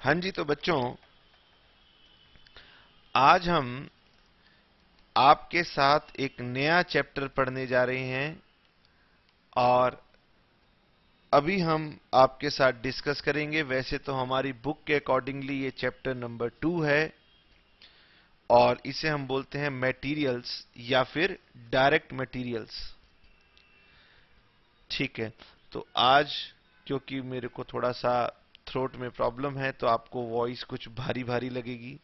हाँ जी, तो बच्चों आज हम आपके साथ एक नया चैप्टर पढ़ने जा रहे हैं और अभी हम आपके साथ डिस्कस करेंगे। वैसे तो हमारी बुक के अकॉर्डिंगली ये चैप्टर नंबर 2 है और इसे हम बोलते हैं मटेरियल्स या फिर डायरेक्ट मटेरियल्स। ठीक है, तो आज क्योंकि मेरे को थोड़ा सा थ्रोट में प्रॉब्लम है तो आपको वॉइस कुछ भारी भारी लगेगी।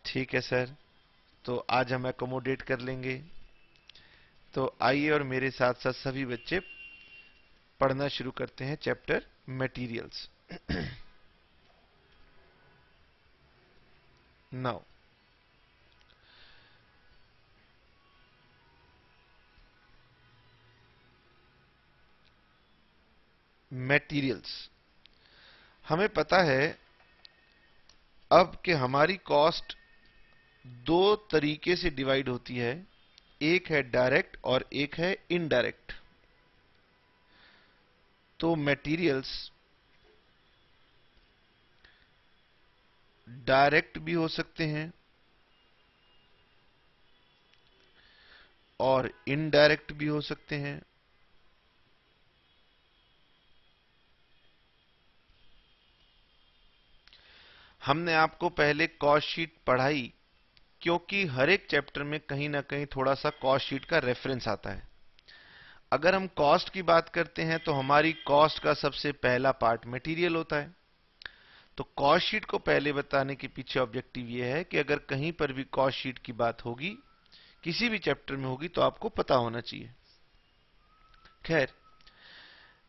ठीक है सर, तो आज हम एकोमोडेट कर लेंगे। तो आइए और मेरे साथ साथ सभी बच्चे पढ़ना शुरू करते हैं चैप्टर मटेरियल्स। नाउ मटेरियल्स, हमें पता है अब कि हमारी कॉस्ट दो तरीके से डिवाइड होती है। एक है डायरेक्ट और एक है इनडायरेक्ट। तो मटेरियल्स डायरेक्ट भी हो सकते हैं और इनडायरेक्ट भी हो सकते हैं। हमने आपको पहले कॉस्ट शीट पढ़ाई क्योंकि हर एक चैप्टर में कहीं ना कहीं थोड़ा सा कॉस्ट शीट का रेफरेंस आता है। अगर हम कॉस्ट की बात करते हैं तो हमारी कॉस्ट का सबसे पहला पार्ट मटेरियल होता है। तो कॉस्ट शीट को पहले बताने के पीछे ऑब्जेक्टिव यह है कि अगर कहीं पर भी कॉस्ट शीट की बात होगी, किसी भी चैप्टर में होगी, तो आपको पता होना चाहिए। खैर,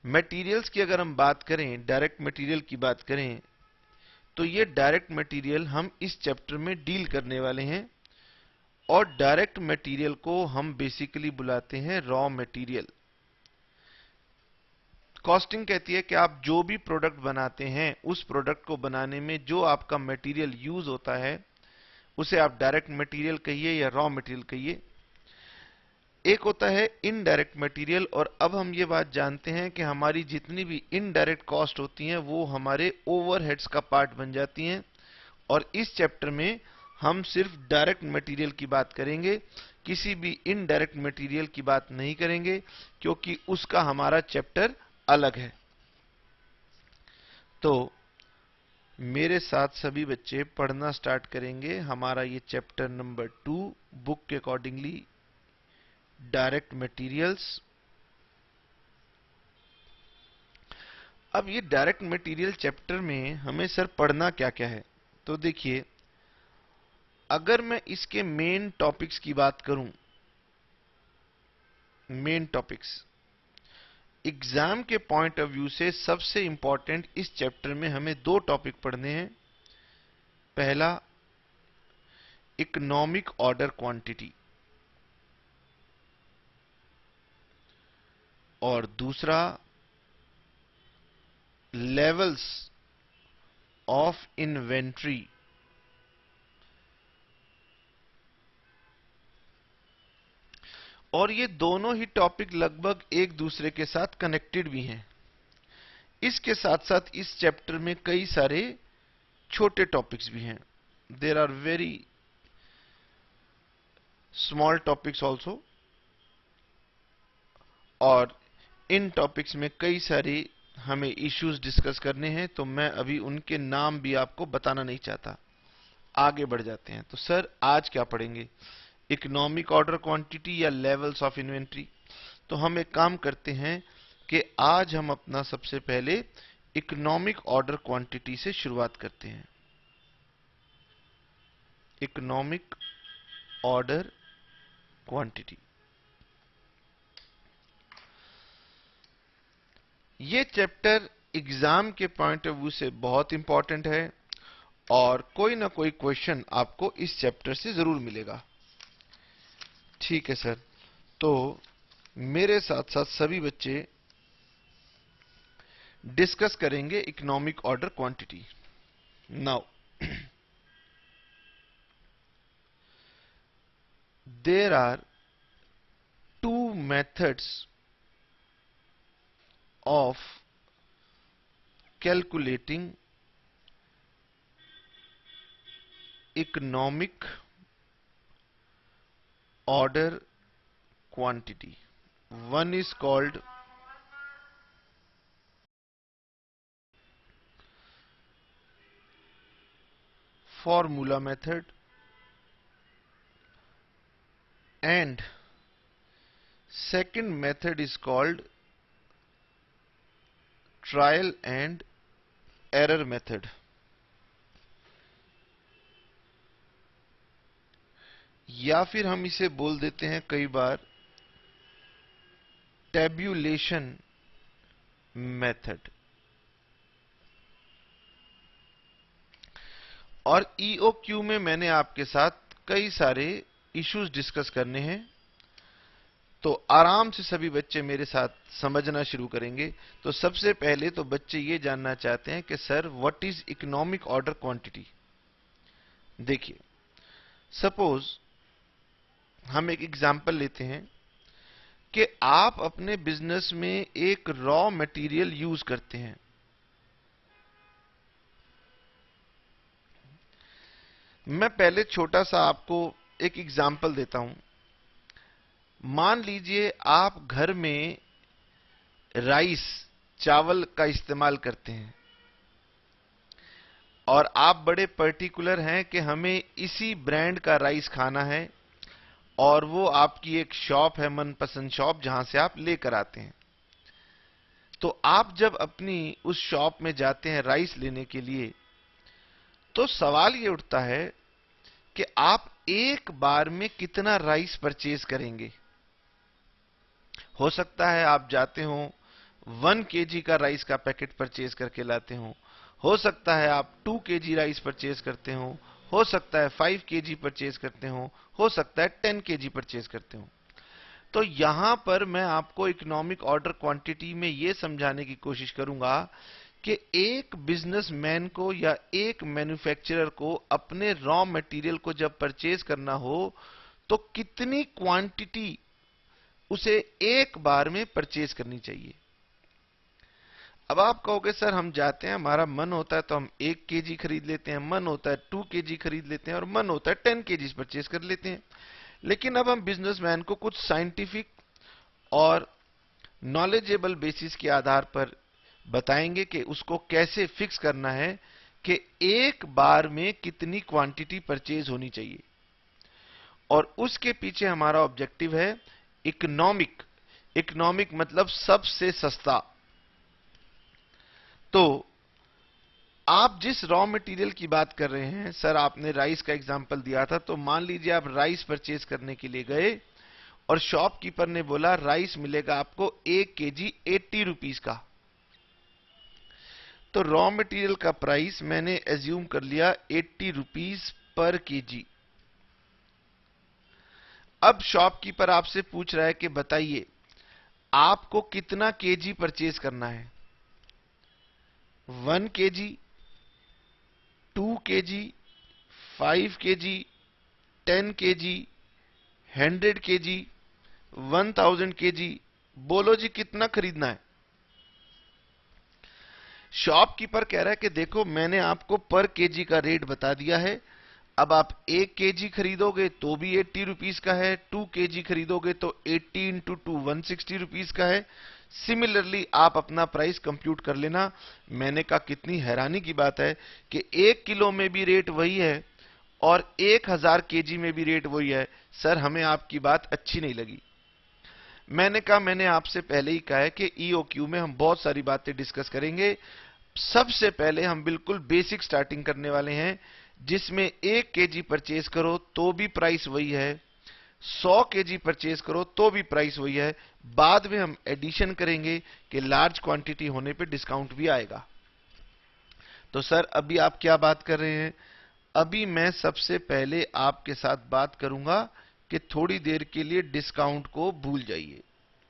मटेरियल्स की अगर हम बात करें, डायरेक्ट मटेरियल की बात करें, तो ये डायरेक्ट मटेरियल हम इस चैप्टर में डील करने वाले हैं और डायरेक्ट मटेरियल को हम बेसिकली बुलाते हैं रॉ मटेरियल। कॉस्टिंग कहती है कि आप जो भी प्रोडक्ट बनाते हैं उस प्रोडक्ट को बनाने में जो आपका मटेरियल यूज होता है उसे आप डायरेक्ट मटेरियल कहिए या रॉ मटेरियल कहिए। एक होता है इनडायरेक्ट मटेरियल, और अब हम ये बात जानते हैं कि हमारी जितनी भी इनडायरेक्ट कॉस्ट होती हैं वो हमारे ओवरहेड्स का पार्ट बन जाती हैं। और इस चैप्टर में हम सिर्फ डायरेक्ट मटेरियल की बात करेंगे, किसी भी इनडायरेक्ट मटेरियल की बात नहीं करेंगे क्योंकि उसका हमारा चैप्टर अलग है। तो मेरे साथ सभी बच्चे पढ़ना स्टार्ट करेंगे हमारा ये चैप्टर नंबर 2 बुक के अकॉर्डिंगली, डायरेक्ट मटेरियल्स। अब ये डायरेक्ट मटेरियल चैप्टर में हमें सर पढ़ना क्या क्या है, तो देखिए, अगर मैं इसके मेन टॉपिक्स की बात करूं, मेन टॉपिक्स एग्जाम के पॉइंट ऑफ व्यू से सबसे इंपॉर्टेंट इस चैप्टर में हमें दो टॉपिक पढ़ने हैं। पहला, इकोनॉमिक ऑर्डर क्वांटिटी, और दूसरा लेवल्स ऑफ इन्वेंट्री। और ये दोनों ही टॉपिक लगभग एक दूसरे के साथ कनेक्टेड भी हैं। इसके साथ साथ इस चैप्टर में कई सारे छोटे टॉपिक्स भी हैं। There are very small topics also, और इन टॉपिक्स में कई सारे हमें इश्यूज डिस्कस करने हैं, तो मैं अभी उनके नाम भी आपको बताना नहीं चाहता। आगे बढ़ जाते हैं। तो सर आज क्या पढ़ेंगे, इकोनॉमिक ऑर्डर क्वांटिटी या लेवल्स ऑफ इन्वेंट्री? तो हम एक काम करते हैं कि आज हम अपना सबसे पहले इकोनॉमिक ऑर्डर क्वांटिटी से शुरुआत करते हैं। इकोनॉमिक ऑर्डर क्वांटिटी, ये चैप्टर एग्जाम के पॉइंट ऑफ व्यू से बहुत इंपॉर्टेंट है और कोई ना कोई क्वेश्चन आपको इस चैप्टर से जरूर मिलेगा। ठीक है सर, तो मेरे साथ साथ सभी बच्चे डिस्कस करेंगे economic order quantity. Now there are two methods of calculating economic order quantity. One is called formula method and second method is called trial and error method. या फिर हम इसे बोल देते हैं कई बार टेब्यूलेशन मेथड. और ईओक्यू में मैंने आपके साथ कई सारे इश्यूज डिस्कस करने हैं, तो आराम से सभी बच्चे मेरे साथ समझना शुरू करेंगे. तो सबसे पहले तो बच्चे ये जानना चाहते हैं कि sir what is economic order quantity. देखिए, सपोज हम एक एग्जांपल लेते हैं कि आप अपने बिजनेस में एक रॉ मटेरियल यूज करते हैं. मैं पहले छोटा सा आपको एक एग्जांपल देता हूं. मान लीजिए आप घर में राइस, चावल का इस्तेमाल करते हैं और आप बड़े पर्टिकुलर हैं कि हमें इसी ब्रांड का राइस खाना है, और वो आपकी एक शॉप है, मनपसंद शॉप, जहां से आप लेकर आते हैं. तो आप जब अपनी उस शॉप में जाते हैं राइस लेने के लिए, तो सवाल ये उठता है कि आप एक बार में कितना राइस परचेज करेंगे. हो सकता है आप जाते हो 1 केजी का राइस का पैकेट परचेज करके लाते हो सकता है आप 2 केजी राइस परचेज करते हो सकता है 5 केजी परचेज करते हो सकता है 10 केजी परचेज करते हो. तो यहां पर मैं आपको इकोनॉमिक ऑर्डर क्वांटिटी में यह समझाने की कोशिश करूंगा कि एक बिजनेसमैन को या एक मैन्युफैक्चरर को अपने रॉ मटेरियल को जब परचेज करना हो तो कितनी क्वांटिटी उसे एक बार में परचेज करनी चाहिए. अब आप कहोगे सर हम जाते हैं, हमारा मन होता है तो हम 1 केजी खरीद लेते हैं, मन होता है 2 केजी खरीद लेते हैं और मन होता है 10 केजी परचेज कर लेते हैं. लेकिन अब हम बिजनेसमैन को कुछ साइंटिफिक और नॉलेजेबल बेसिस के आधार पर बताएंगे कि उसको कैसे फिक्स करना है कि एक बार में कितनी क्वांटिटी परचेज होनी चाहिए. और उसके पीछे हमारा ऑब्जेक्टिव है इकोनॉमिक. इकोनॉमिक मतलब सबसे सस्ता. तो आप जिस रॉ मटेरियल की बात कर रहे हैं, सर आपने राइस का एग्जांपल दिया था, तो मान लीजिए आप राइस परचेज करने के लिए गए और शॉपकीपर ने बोला राइस मिलेगा आपको 1 केजी 80 रुपीस का. तो रॉ मटेरियल का प्राइस मैंने एज्यूम कर लिया 80 रुपीस पर केजी. अब शॉपकीपर आपसे पूछ रहा है कि बताइए आपको कितना केजी परचेज करना है. 1 KG, 2 KG, 5 KG, 10 KG, 100 KG, 1000 KG. बोलो जी कितना खरीदना है. शॉपकीपर कह रहा है कि देखो मैंने आपको पर केजी का रेट बता दिया है. अब आप 1 केजी खरीदोगे तो भी 80 रुपीस का है, 2 केजी खरीदोगे तो 80 इंटू 2 160 रुपीस का है. सिमिलरली आप अपना प्राइस कंप्यूट कर लेना. मैंने कहा कितनी हैरानी की बात है कि 1 किलो में भी रेट वही है और 1000 केजी में भी रेट वही है. सर हमें आपकी बात अच्छी नहीं लगी. मैंने कहा मैंने आपसे पहले ही कहा है कि ईओक्यू में हम बहुत सारी बातें डिस्कस करेंगे. सबसे पहले हम बिल्कुल बेसिक स्टार्टिंग करने वाले हैं, जिसमें 1 केजी परचेज करो तो भी प्राइस वही है, 100 केजी परचेज करो तो भी प्राइस वही है. बाद में हम एडिशन करेंगे कि लार्ज क्वांटिटी होने पे डिस्काउंट भी आएगा. तो सर अभी आप क्या बात कर रहे हैं. अभी मैं सबसे पहले आपके साथ बात करूंगा कि थोड़ी देर के लिए डिस्काउंट को भूल जाइए,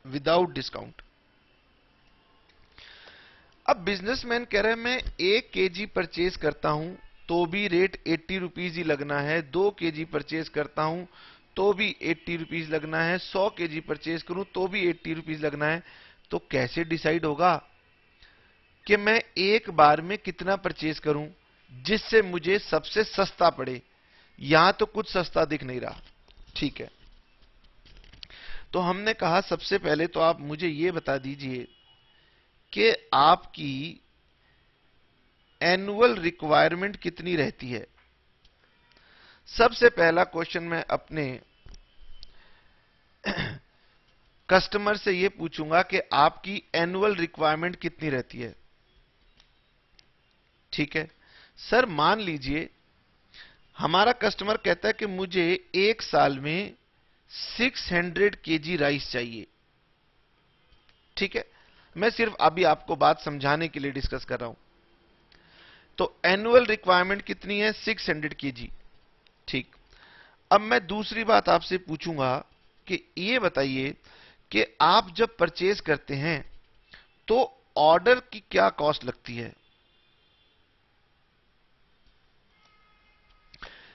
विदाउट डिस्काउंट. अब बिजनेसमैन कह रहे हैं मैं 1 केजी परचेज करता हूं तो भी रेट 80 रुपीज ही लगना है, 2 केजी परचेज करता हूं तो भी 80 रुपीज लगना है, 100 केजी परचेज करूं तो भी 80 रुपीज लगना है. तो कैसे डिसाइड होगा कि मैं एक बार में कितना परचेज करूं जिससे मुझे सबसे सस्ता पड़े. यहां तो कुछ सस्ता दिख नहीं रहा। ठीक है, तो हमने कहा सबसे पहले तो आप मुझे यह बता दीजिए कि आपकी एनुअल रिक्वायरमेंट कितनी रहती है। सबसे पहला क्वेश्चन मैं अपने कस्टमर से यह पूछूंगा कि आपकी एनुअल रिक्वायरमेंट कितनी रहती है। ठीक है सर, मान लीजिए हमारा कस्टमर कहता है कि मुझे एक साल में 600 केजी राइस चाहिए। ठीक है, मैं सिर्फ अभी आपको बात समझाने के लिए डिस्कस कर रहा हूं। तो एनुअल रिक्वायरमेंट कितनी है? 600 केजी। ठीक, अब मैं दूसरी बात आपसे पूछूंगा कि ये बताइए कि आप जब परचेज करते हैं तो ऑर्डर की क्या कॉस्ट लगती है?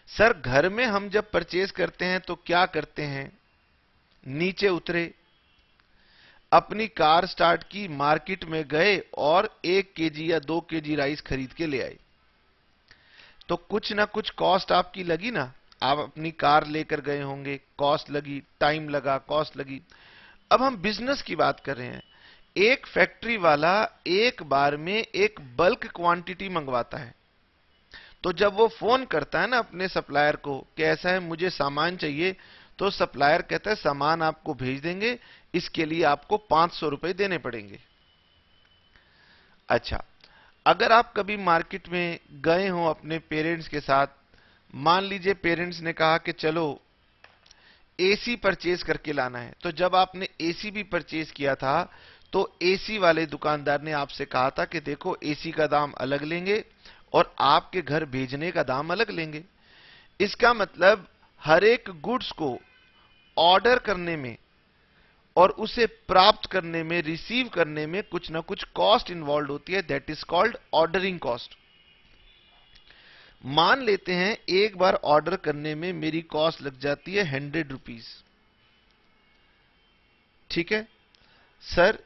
सर, घर में हम जब परचेज करते हैं तो क्या करते हैं? नीचे उतरे, अपनी कार स्टार्ट की, मार्केट में गए और 1 केजी या 2 केजी राइस खरीद के ले आए। तो कुछ ना कुछ कॉस्ट आपकी लगी ना। आप अपनी कार लेकर गए होंगे, कॉस्ट लगी, टाइम लगा, कॉस्ट लगी। अब हम बिजनेस की बात कर रहे हैं। एक फैक्ट्री वाला एक बार में एक बल्क क्वांटिटी मंगवाता है, तो जब वो फोन करता है ना अपने सप्लायर को कि ऐसा है मुझे सामान चाहिए, तो सप्लायर कहता है सामान आपको भेज देंगे, इसके लिए आपको 500 रुपए देने पड़ेंगे। अच्छा, अगर आप कभी मार्केट में गए हो अपने पेरेंट्स के साथ, मान लीजिए पेरेंट्स ने कहा कि चलो एसी परचेज करके लाना है, तो जब आपने एसी भी परचेज किया था तो एसी वाले दुकानदार ने आपसे कहा था कि देखो एसी का दाम अलग लेंगे और आपके घर भेजने का दाम अलग लेंगे। इसका मतलब हर एक गुड्स को ऑर्डर करने में और उसे प्राप्त करने में, रिसीव करने में कुछ ना कुछ कॉस्ट इन्वॉल्व होती है। That is called ordering cost. मान लेते हैं एक बार ऑर्डर करने में मेरी कॉस्ट लग जाती है 100 रुपीज। ठीक है सर,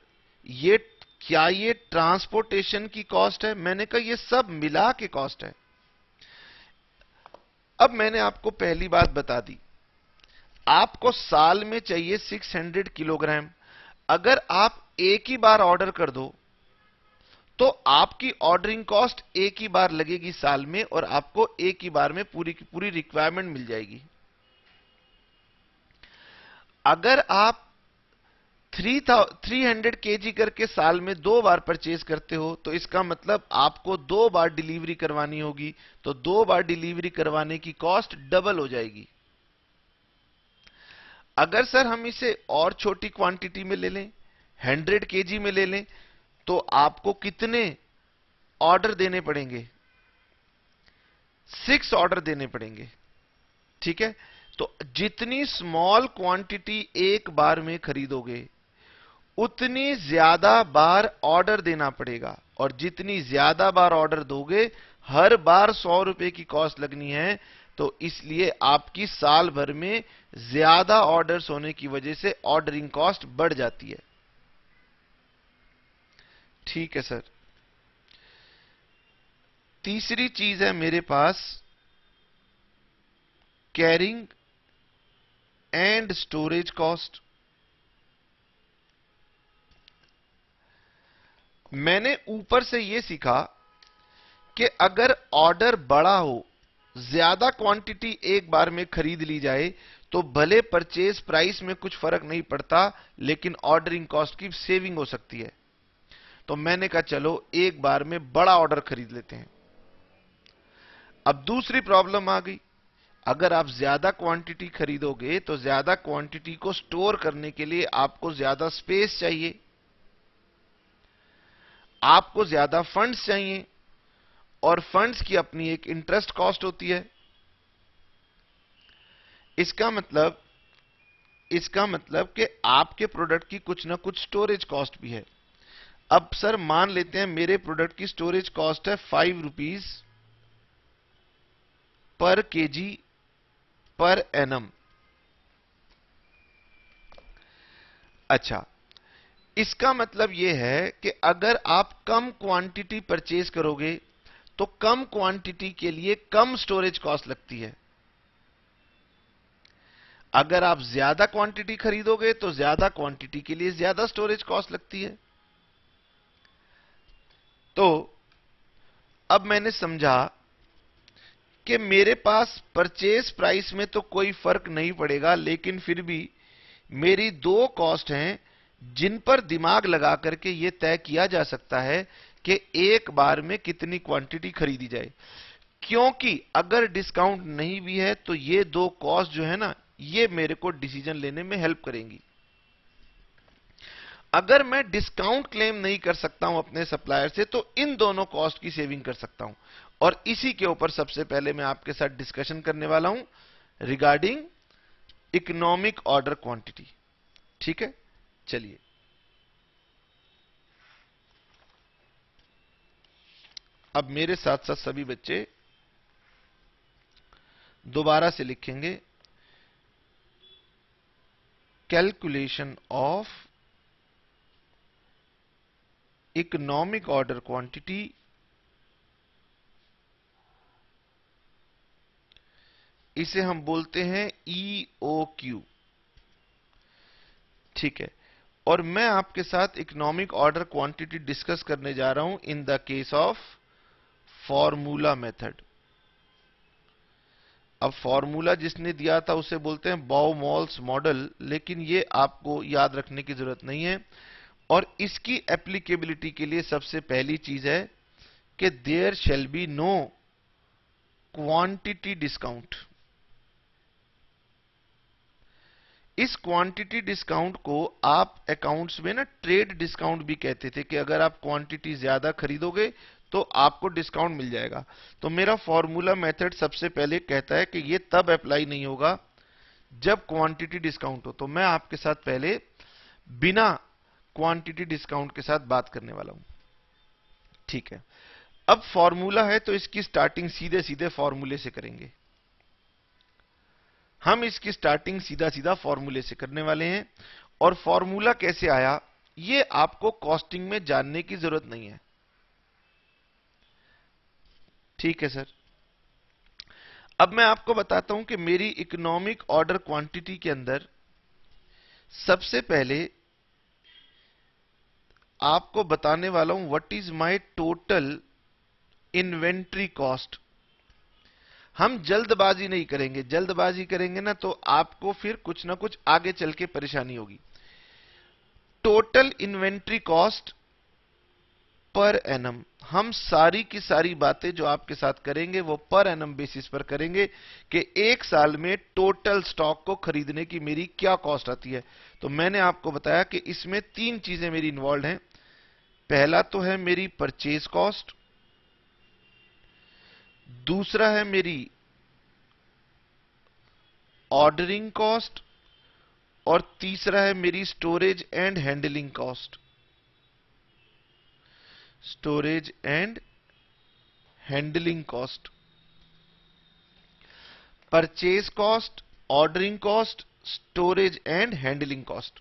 ये क्या ये ट्रांसपोर्टेशन की कॉस्ट है? मैंने कहा ये सब मिला के कॉस्ट है। अब मैंने आपको पहली बात बता दी, आपको साल में चाहिए 600 किलोग्राम। अगर आप एक ही बार ऑर्डर कर दो तो आपकी ऑर्डरिंग कॉस्ट एक ही बार लगेगी साल में, और आपको एक ही बार में पूरी की पूरी रिक्वायरमेंट मिल जाएगी। अगर आप 300 केजी करके साल में 2 बार परचेज करते हो तो इसका मतलब आपको 2 बार डिलीवरी करवानी होगी, तो 2 बार डिलीवरी करवाने की कॉस्ट डबल हो जाएगी। अगर सर हम इसे और छोटी क्वांटिटी में ले लें, 100 केजी में ले लें, तो आपको कितने ऑर्डर देने पड़ेंगे? 6 ऑर्डर देने पड़ेंगे। ठीक है, तो जितनी स्मॉल क्वांटिटी एक बार में खरीदोगे उतनी ज्यादा बार ऑर्डर देना पड़ेगा, और जितनी ज्यादा बार ऑर्डर दोगे हर बार 100 रुपए की कॉस्ट लगनी है। तो इसलिए आपकी साल भर में ज्यादा ऑर्डर्स होने की वजह से ऑर्डरिंग कॉस्ट बढ़ जाती है। ठीक है सर, तीसरी चीज है मेरे पास कैरिंग एंड स्टोरेज कॉस्ट। मैंने ऊपर से यह सीखा कि अगर ऑर्डर बड़ा हो, ज्यादा क्वांटिटी एक बार में खरीद ली जाए, तो भले परचेज प्राइस में कुछ फर्क नहीं पड़ता, लेकिन ऑर्डरिंग कॉस्ट की सेविंग हो सकती है। तो मैंने कहा चलो एक बार में बड़ा ऑर्डर खरीद लेते हैं। अब दूसरी प्रॉब्लम आ गई, अगर आप ज्यादा क्वांटिटी खरीदोगे तो ज्यादा क्वांटिटी को स्टोर करने के लिए आपको ज्यादा स्पेस चाहिए, आपको ज्यादा फंड्स चाहिए, और फंड्स की अपनी एक इंटरेस्ट कॉस्ट होती है। इसका मतलब कि आपके प्रोडक्ट की कुछ ना कुछ स्टोरेज कॉस्ट भी है। अब सर मान लेते हैं मेरे प्रोडक्ट की स्टोरेज कॉस्ट है 5 rupees per KG per annum. अच्छा, इसका मतलब यह है कि अगर आप कम क्वांटिटी परचेज करोगे तो कम क्वांटिटी के लिए कम स्टोरेज कॉस्ट लगती है। अगर आप ज्यादा क्वांटिटी खरीदोगे तो ज्यादा क्वांटिटी के लिए ज्यादा स्टोरेज कॉस्ट लगती है। तो अब मैंने समझा कि मेरे पास परचेज प्राइस में तो कोई फर्क नहीं पड़ेगा, लेकिन फिर भी मेरी दो कॉस्ट हैं जिन पर दिमाग लगा करके यह तय किया जा सकता है कि एक बार में कितनी क्वांटिटी खरीदी जाए। क्योंकि अगर डिस्काउंट नहीं भी है तो ये दो कॉस्ट जो है ना, ये मेरे को डिसीजन लेने में हेल्प करेंगी। अगर मैं डिस्काउंट क्लेम नहीं कर सकता हूं अपने सप्लायर से, तो इन दोनों कॉस्ट की सेविंग कर सकता हूं। और इसी के ऊपर सबसे पहले मैं आपके साथ डिस्कशन करने वाला हूं रिगार्डिंग इकोनॉमिक ऑर्डर क्वांटिटी। ठीक है, चलिए। अब मेरे साथ साथ सभी बच्चे दोबारा से लिखेंगे, calculation of economic order quantity इसे हम बोलते हैं ईओक्यू। ठीक है, और मैं आपके साथ इकोनॉमिक ऑर्डर क्वांटिटी डिस्कस करने जा रहा हूं in the case of formula method. अब फॉर्मूला जिसने दिया था उसे बोलते हैं बाउ-मोल्स मॉडल, लेकिन ये आपको याद रखने की जरूरत नहीं है। और इसकी एप्लीकेबिलिटी के लिए सबसे पहली चीज है कि there shall be no quantity discount. इस क्वांटिटी डिस्काउंट को आप अकाउंट्स में ना ट्रेड डिस्काउंट भी कहते थे, कि अगर आप क्वांटिटी ज्यादा खरीदोगे तो आपको डिस्काउंट मिल जाएगा। तो मेरा फॉर्मूला मेथड सबसे पहले कहता है कि ये तब अप्लाई नहीं होगा जब क्वांटिटी डिस्काउंट हो। तो मैं आपके साथ पहले बिना क्वांटिटी डिस्काउंट के साथ बात करने वाला हूं। ठीक है, अब फॉर्मूला है तो इसकी स्टार्टिंग सीधे सीधे फॉर्मूले से करेंगे। हम इसकी स्टार्टिंग सीधा सीधा फॉर्मूले से करने वाले हैं। और फॉर्मूला कैसे आया ये आपको कॉस्टिंग में जानने की जरूरत नहीं है। ठीक है सर। अब मैं आपको बताता हूं कि मेरी इकोनॉमिक ऑर्डर क्वांटिटी के अंदर सबसे पहले आपको बताने वाला हूं what is my total inventory cost. हम जल्दबाजी नहीं करेंगे, जल्दबाजी करेंगे ना तो आपको फिर कुछ ना कुछ आगे चल के परेशानी होगी। Total inventory cost per annum. हम सारी की सारी बातें जो आपके साथ करेंगे वो पर एनम बेसिस पर करेंगे कि एक साल में टोटल स्टॉक को खरीदने की मेरी क्या कॉस्ट आती है। तो मैंने आपको बताया कि इसमें तीन चीजें मेरी इन्वॉल्व हैं। पहला तो है मेरी परचेज कॉस्ट, दूसरा है मेरी ऑर्डरिंग कॉस्ट, और तीसरा है मेरी storage and handling cost. Storage and handling cost, purchase cost, ordering cost, storage and handling cost.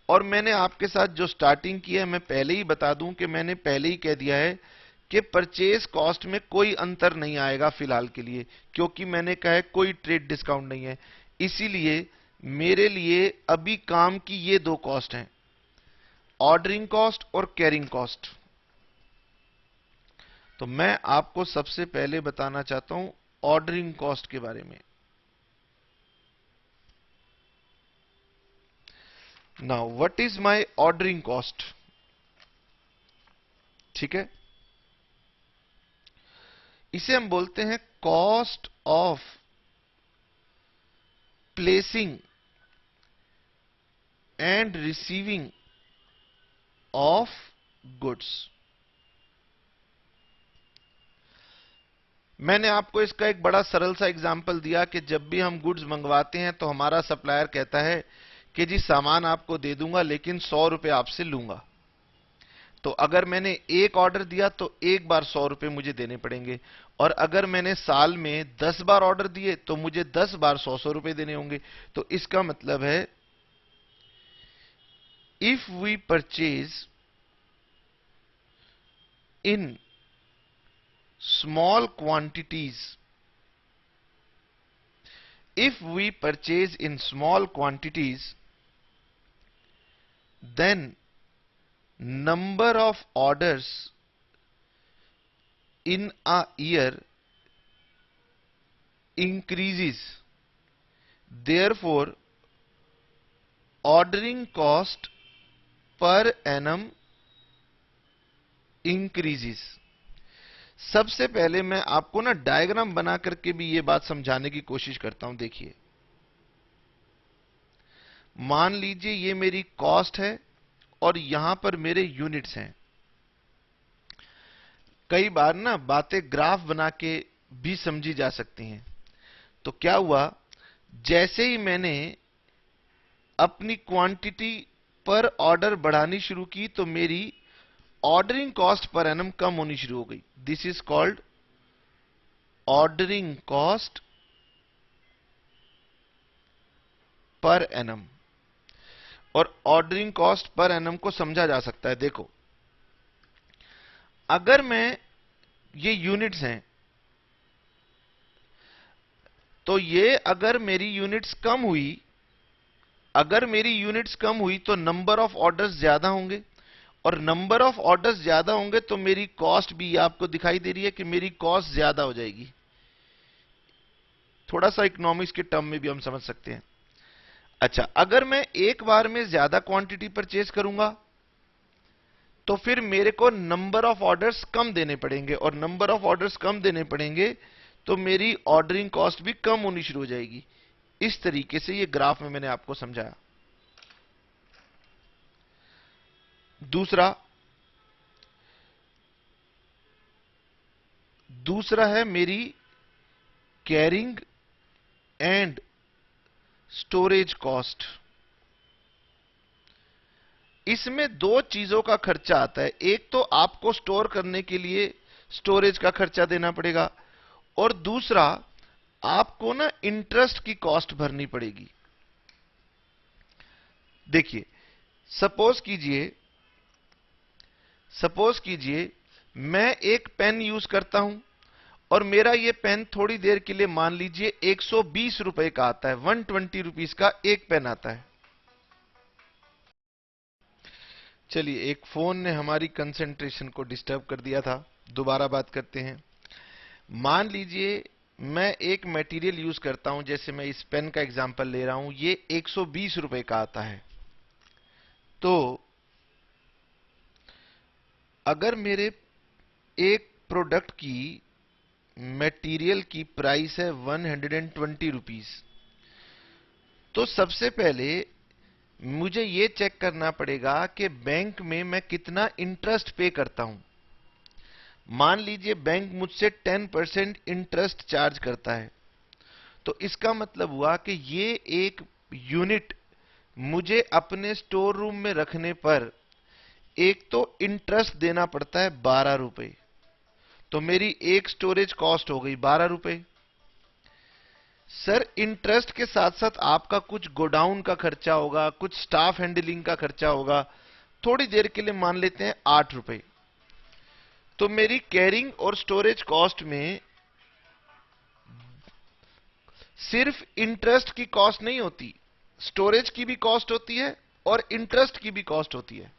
और मैंने आपके साथ जो स्टार्टिंग की है मैं पहले ही बता दूं कि मैंने पहले ही कह दिया है कि परचेज कॉस्ट में कोई अंतर नहीं आएगा फिलहाल के लिए, क्योंकि मैंने कहा है कोई ट्रेड डिस्काउंट नहीं है। इसीलिए मेरे लिए अभी काम की ये दो कॉस्ट हैं, ऑर्डरिंग कॉस्ट और कैरिंग कॉस्ट। तो मैं आपको सबसे पहले बताना चाहता हूं ऑर्डरिंग कॉस्ट के बारे में। Now what is my ordering cost. ठीक है, इसे हम बोलते हैं cost of placing and receiving of goods. मैंने आपको इसका एक बड़ा सरल सा एग्जांपल दिया कि जब भी हम गुड्स मंगवाते हैं तो हमारा सप्लायर कहता है कि जी सामान आपको दे दूंगा लेकिन 100 रुपए आपसे लूंगा। तो अगर मैंने एक ऑर्डर दिया तो एक बार 100 रुपए मुझे देने पड़ेंगे, और अगर मैंने साल में 10 बार ऑर्डर दिए तो मुझे 10 बार 100 रुपए देने होंगे। तो इसका मतलब है if we purchase in small quantities if we purchase in small quantities, then number of orders in a year increases. Therefore, ordering cost per annum increases. सबसे पहले मैं आपको ना डायग्राम बना करके भी ये बात समझाने की कोशिश करता हूं। देखिए, मान लीजिए ये मेरी कॉस्ट है और यहां पर मेरे यूनिट्स हैं। कई बार ना बातें ग्राफ बना के भी समझी जा सकती हैं। तो क्या हुआ, जैसे ही मैंने अपनी क्वांटिटी पर ऑर्डर बढ़ानी शुरू की तो मेरी ऑर्डरिंग कॉस्ट पर एनम कम होनी शुरू हो गई। This is called ordering cost per annum. और ऑर्डरिंग कॉस्ट पर एनम को समझा जा सकता है। देखो, अगर मैं, ये यूनिट्स हैं, तो ये अगर मेरी यूनिट्स कम हुई, अगर मेरी यूनिट्स कम हुई तो नंबर ऑफ ऑर्डर्स ज्यादा होंगे, और नंबर ऑफ ऑर्डर्स ज्यादा होंगे तो मेरी कॉस्ट भी, आपको दिखाई दे रही है कि मेरी कॉस्ट ज्यादा हो जाएगी। थोड़ा सा इकोनॉमिक्स के टर्म में भी हम समझ सकते हैं। अच्छा, अगर मैं एक बार में ज्यादा क्वांटिटी परचेज करूंगा तो फिर मेरे को नंबर ऑफ ऑर्डर्स कम देने पड़ेंगे, और नंबर ऑफ ऑर्डर्स कम देने पड़ेंगे तो मेरी ऑर्डरिंग कॉस्ट भी कम होनी शुरू हो जाएगी। इस तरीके से ये ग्राफ में मैंने आपको समझाया। दूसरा है मेरी कैरिंग एंड स्टोरेज कॉस्ट। इसमें दो चीजों का खर्चा आता है। एक तो आपको स्टोर करने के लिए स्टोरेज का खर्चा देना पड़ेगा, और दूसरा आपको ना इंटरेस्ट की कॉस्ट भरनी पड़ेगी। देखिए, सपोज कीजिए मैं एक पेन यूज करता हूं और मेरा ये पेन थोड़ी देर के लिए, मान लीजिए 120 रुपए का आता है, 120 रुपीस का एक पेन आता है। चलिए, एक फोन ने हमारी कंसंट्रेशन को डिस्टर्ब कर दिया था, दोबारा बात करते हैं। मान लीजिए मैं एक मटेरियल यूज करता हूं, जैसे मैं इस पेन का एग्जांपल ले रहा हूं, ये 120 रुपए का आता है। तो अगर मेरे एक प्रोडक्ट की मटेरियल की प्राइस है 120 रुपीस, तो सबसे पहले मुझे यह चेक करना पड़ेगा कि बैंक में मैं कितना इंटरेस्ट पे करता हूं। मान लीजिए बैंक मुझसे 10% इंटरेस्ट चार्ज करता है, तो इसका मतलब हुआ कि ये एक यूनिट मुझे अपने स्टोर रूम में रखने पर एक तो इंटरेस्ट देना पड़ता है 12 रुपए। तो मेरी एक स्टोरेज कॉस्ट हो गई 12 रुपए। सर, इंटरेस्ट के साथ साथ आपका कुछ गोडाउन का खर्चा होगा, कुछ स्टाफ हैंडलिंग का खर्चा होगा, थोड़ी देर के लिए मान लेते हैं 8 रुपए। तो मेरी कैरिंग और स्टोरेज कॉस्ट में सिर्फ इंटरेस्ट की कॉस्ट नहीं होती, स्टोरेज की भी कॉस्ट होती है और इंटरेस्ट की भी कॉस्ट होती है।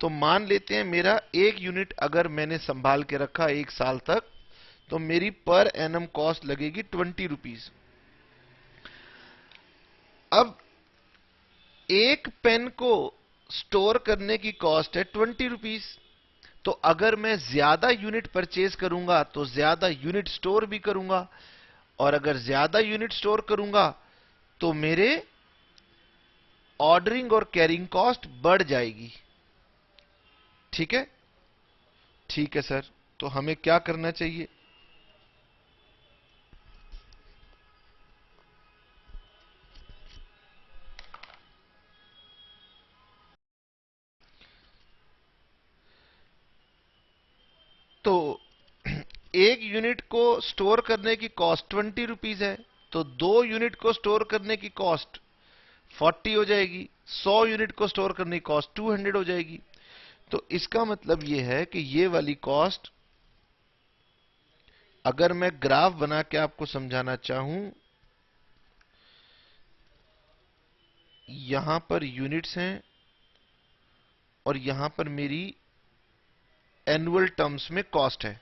तो मान लेते हैं मेरा एक यूनिट अगर मैंने संभाल के रखा 1 साल तक, तो मेरी पर एनम कॉस्ट लगेगी 20 रुपीस। अब एक पेन को स्टोर करने की कॉस्ट है 20 रुपीस। तो अगर मैं ज्यादा यूनिट परचेज करूंगा तो ज्यादा यूनिट स्टोर भी करूंगा, और अगर ज्यादा यूनिट स्टोर करूंगा तो मेरे ऑर्डरिंग और कैरिंग कॉस्ट बढ़ जाएगी। ठीक है? ठीक है सर, तो हमें क्या करना चाहिए? तो एक यूनिट को स्टोर करने की कॉस्ट 20 रुपीस है, तो 2 यूनिट को स्टोर करने की कॉस्ट 40 हो जाएगी, 100 यूनिट को स्टोर करने की कॉस्ट 200 हो जाएगी। तो इसका मतलब यह है कि ये वाली कॉस्ट, अगर मैं ग्राफ बना के आपको समझाना चाहूं, यहां पर यूनिट्स हैं और यहां पर मेरी एनुअल टर्म्स में कॉस्ट है।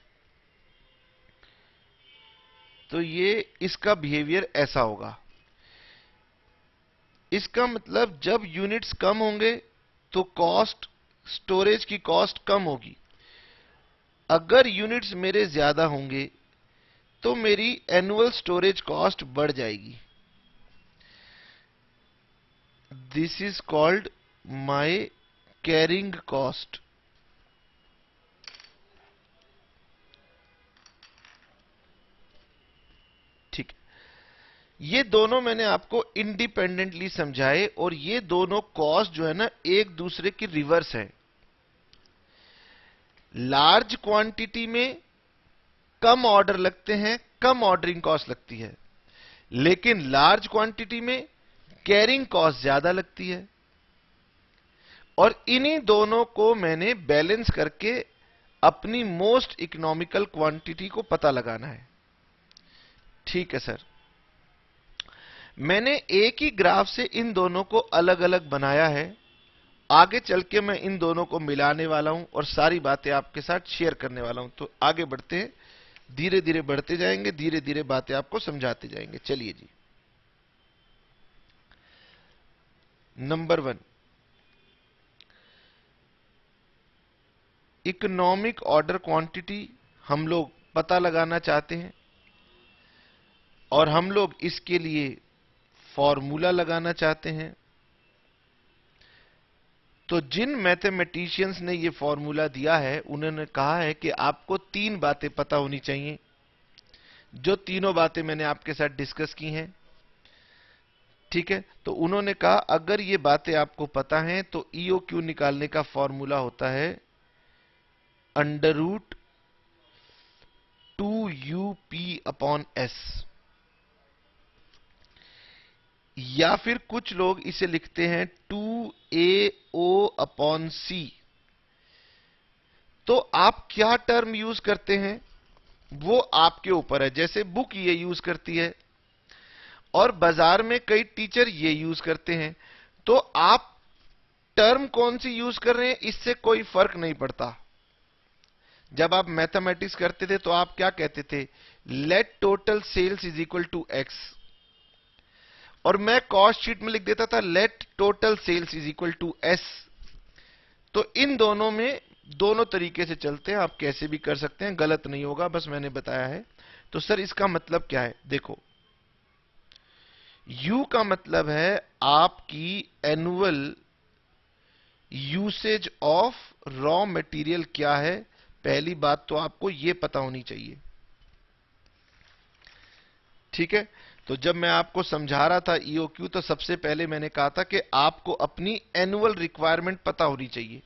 तो ये इसका बिहेवियर ऐसा होगा। इसका मतलब जब यूनिट्स कम होंगे तो कॉस्ट, स्टोरेज की कॉस्ट कम होगी। अगर यूनिट्स मेरे ज्यादा होंगे तो मेरी एनुअल स्टोरेज कॉस्ट बढ़ जाएगी। This is called my carrying cost. ठीक, ये दोनों मैंने आपको इंडिपेंडेंटली समझाए और ये दोनों कॉस्ट जो है ना एक दूसरे की रिवर्स है। लार्ज क्वांटिटी में कम ऑर्डर लगते हैं, कम ऑर्डरिंग कॉस्ट लगती है, लेकिन लार्ज क्वांटिटी में कैरिंग कॉस्ट ज्यादा लगती है। और इन्हीं दोनों को मैंने बैलेंस करके अपनी मोस्ट इकोनॉमिकल क्वांटिटी को पता लगाना है। ठीक है सर, मैंने एक ही ग्राफ से इन दोनों को अलग अलग बनाया है। आगे चल के मैं इन दोनों को मिलाने वाला हूं और सारी बातें आपके साथ शेयर करने वाला हूं। तो आगे बढ़ते हैं, धीरे धीरे बढ़ते जाएंगे, धीरे धीरे बातें आपको समझाते जाएंगे। चलिए जी, नंबर 1, इकोनॉमिक ऑर्डर क्वांटिटी हम लोग पता लगाना चाहते हैं और हम लोग इसके लिए फॉर्मूला लगाना चाहते हैं। तो जिन मैथमेटिशियंस ने ये फॉर्मूला दिया है उन्होंने कहा है कि आपको 3 बातें पता होनी चाहिए, जो तीनों बातें मैंने आपके साथ डिस्कस की हैं। ठीक है, तो उन्होंने कहा अगर ये बातें आपको पता हैं तो ईओक्यू निकालने का फॉर्मूला होता है √2UP/S, या फिर कुछ लोग इसे लिखते हैं 2AO/C। तो आप क्या टर्म यूज करते हैं वो आपके ऊपर है। जैसे बुक ये यूज करती है और बाजार में कई टीचर ये यूज करते हैं। तो आप टर्म कौन सी यूज कर रहे हैं इससे कोई फर्क नहीं पड़ता। जब आप मैथमेटिक्स करते थे तो आप क्या कहते थे, let total sales is equal to X, और मैं कॉस्ट शीट में लिख देता था let total sales is equal to S. तो इन दोनों में दोनों तरीके से चलते हैं, आप कैसे भी कर सकते हैं, गलत नहीं होगा, बस मैंने बताया है। तो सर इसका मतलब क्या है, देखो यू का मतलब है आपकी annual usage of raw material क्या है। पहली बात तो आपको यह पता होनी चाहिए। ठीक है, तो जब मैं आपको समझा रहा था ईओक्यू तो सबसे पहले मैंने कहा था कि आपको अपनी एनुअल रिक्वायरमेंट पता होनी चाहिए।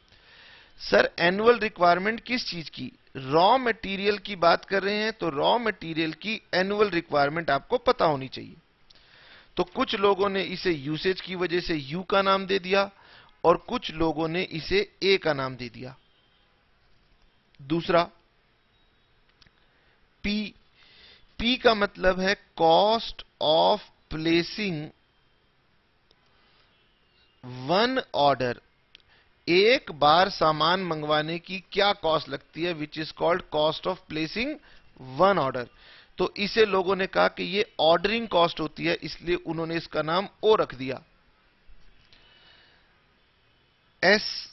सर एनुअल रिक्वायरमेंट किस चीज की, रॉ मटेरियल की बात कर रहे हैं, तो रॉ मटेरियल की एनुअल रिक्वायरमेंट आपको पता होनी चाहिए। तो कुछ लोगों ने इसे यूसेज की वजह से यू का नाम दे दिया और कुछ लोगों ने इसे ए का नाम दे दिया। दूसरा पी, पी का मतलब है cost of placing one order. एक बार सामान मंगवाने की क्या कॉस्ट लगती है, which is called cost of placing one order. तो इसे लोगों ने कहा कि ये ऑर्डरिंग कॉस्ट होती है, इसलिए उन्होंने इसका नाम ओ रख दिया। एस,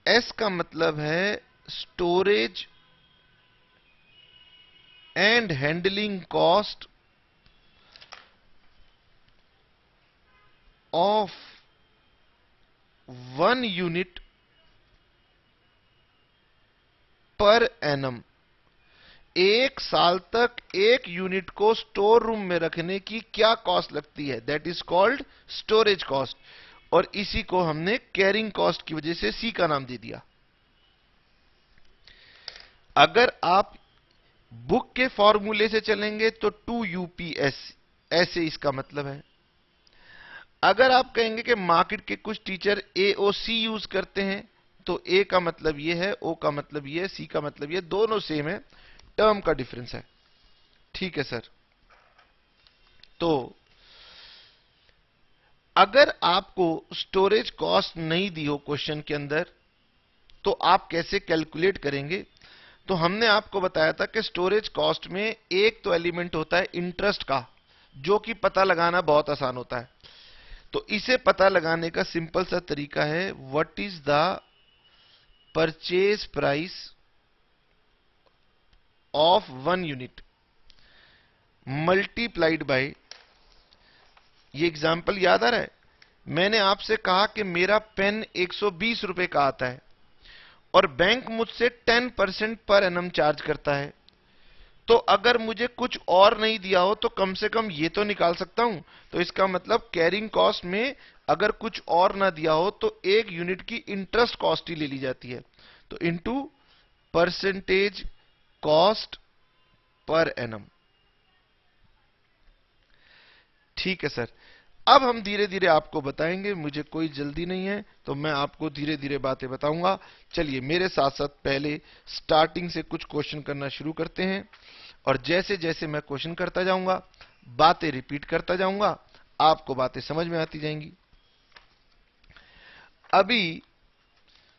एस का मतलब है storage and handling cost of one unit per annum. एक साल तक एक यूनिट को स्टोर रूम में रखने की क्या कॉस्ट लगती है, that is called storage cost. और इसी को हमने कैरिंग कॉस्ट की वजह से सी का नाम दे दिया। अगर आप बुक के फॉर्मूले से चलेंगे तो 2UPS, ऐसे इसका मतलब है। अगर आप कहेंगे कि मार्केट के कुछ टीचर AOC यूज करते हैं तो ए का मतलब यह है, ओ का मतलब यह है, सी का मतलब यह, दोनों सेम है, टर्म का डिफरेंस है। ठीक है सर, तो अगर आपको स्टोरेज कॉस्ट नहीं दी हो क्वेश्चन के अंदर, तो आप कैसे कैलकुलेट करेंगे? तो हमने आपको बताया था कि स्टोरेज कॉस्ट में एक तो एलिमेंट होता है इंटरेस्ट का, जो कि पता लगाना बहुत आसान होता है। तो इसे पता लगाने का सिंपल सा तरीका है, what is the purchase price of 1 unit multiplied by, ये एग्जाम्पल याद आ रहा है? मैंने आपसे कहा कि मेरा पेन 120 रुपए का आता है और बैंक मुझसे 10% पर एनम चार्ज करता है। तो अगर मुझे कुछ और नहीं दिया हो तो कम से कम ये तो निकाल सकता हूं। तो इसका मतलब कैरिंग कॉस्ट में अगर कुछ और ना दिया हो तो एक यूनिट की इंटरेस्ट कॉस्ट ही ले ली जाती है। तो into percentage cost per annum. ठीक है सर। अब हम धीरे धीरे आपको बताएंगे, मुझे कोई जल्दी नहीं है, तो मैं आपको धीरे धीरे बातें बताऊंगा। चलिए मेरे साथ साथ पहले स्टार्टिंग से कुछ क्वेश्चन करना शुरू करते हैं, और जैसे जैसे मैं क्वेश्चन करता जाऊंगा, बातें रिपीट करता जाऊंगा, आपको बातें समझ में आती जाएंगी। अभी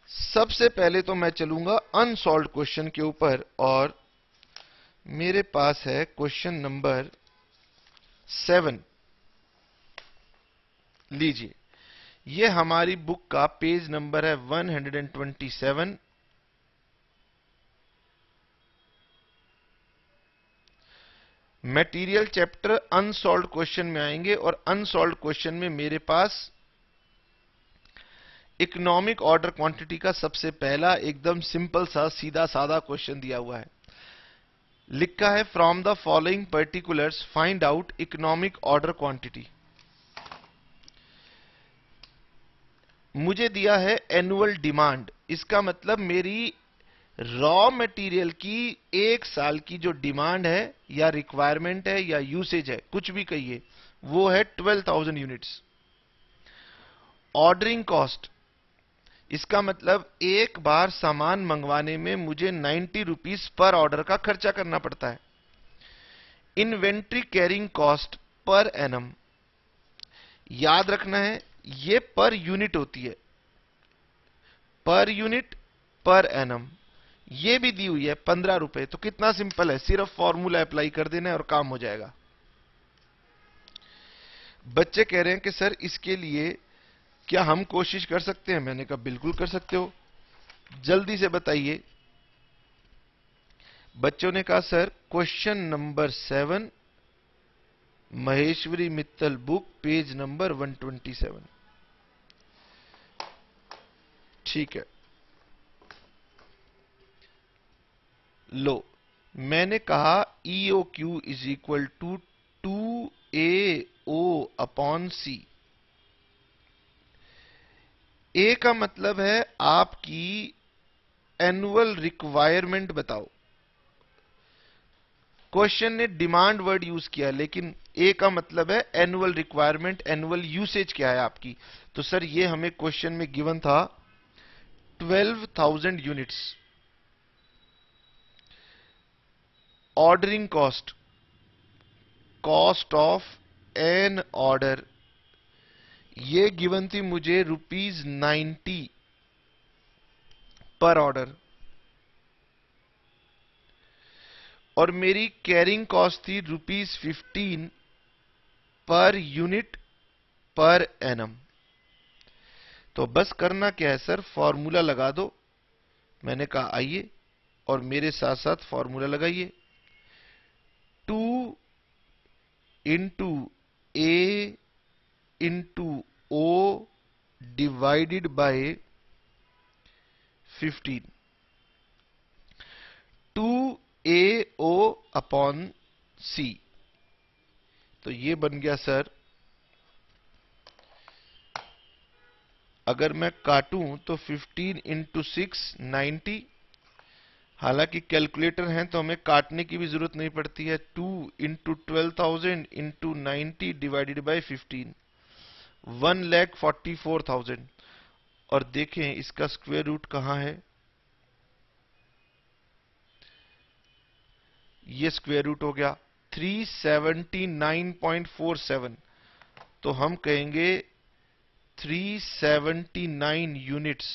सबसे पहले तो मैं चलूंगा अनसॉल्व्ड क्वेश्चन के ऊपर, और मेरे पास है क्वेश्चन नंबर 7। लीजिए, ये हमारी बुक का पेज नंबर है 127। मटेरियल चैप्टर अनसॉल्व्ड क्वेश्चन में आएंगे, और अनसॉल्व्ड क्वेश्चन में मेरे पास इकोनॉमिक ऑर्डर क्वांटिटी का सबसे पहला एकदम सिंपल सा सीधा साधा क्वेश्चन दिया हुआ है। लिखा है, from the following particulars find out economic order quantity. मुझे दिया है एनुअल डिमांड, इसका मतलब मेरी रॉ मटेरियल की एक साल की जो डिमांड है या रिक्वायरमेंट है या यूसेज है, कुछ भी कहिए, वो है 12,000 यूनिट्स। ऑर्डरिंग कॉस्ट, इसका मतलब एक बार सामान मंगवाने में मुझे 90 रुपीस पर ऑर्डर का खर्चा करना पड़ता है। Inventory carrying cost per annum, याद रखना है ये पर यूनिट होती है, पर यूनिट पर एनम। ये भी दी हुई है 15 रुपए। तो कितना सिंपल है, सिर्फ फॉर्मूला अप्लाई कर देना है और काम हो जाएगा। बच्चे कह रहे हैं कि सर इसके लिए क्या हम कोशिश कर सकते हैं? मैंने कहा बिल्कुल कर सकते हो, जल्दी से बताइए। बच्चों ने कहा sir question number 7, Maheshwari Mittal book, page number 127। ठीक है, लो, मैंने कहा EO Q is equal to 2AO upon C. A का मतलब है आपकी एनुअल रिक्वायरमेंट बताओ। क्वेश्चन ने डिमांड वर्ड यूज किया, लेकिन ए का मतलब है एनुअल रिक्वायरमेंट, एनुअल यूसेज क्या है आपकी। तो सर ये हमें क्वेश्चन में गिवन था 12,000 units. Ordering cost, cost of an order, ये गिवन थी मुझे ₹90 पर ऑर्डर, और मेरी कैरिंग कॉस्ट थी ₹15 पर यूनिट पर एनम। तो बस करना क्या है सर, फॉर्मूला लगा दो। मैंने कहा आइए और मेरे साथ साथ फॉर्मूला लगाइए। 2 into A into O divided by 15, 2AO upon C. तो ये बन गया सर, अगर मैं काटूं तो 15 इंटू 6 90। हालांकि कैलकुलेटर है तो हमें काटने की भी जरूरत नहीं पड़ती है। 2 इंटू 12,000 इंटू 90 डिवाइडेड बाई 15, 1,44,000। और देखें इसका स्क्वायर रूट कहां है, ये स्क्वायर रूट हो गया 379.47। तो हम कहेंगे 379 यूनिट्स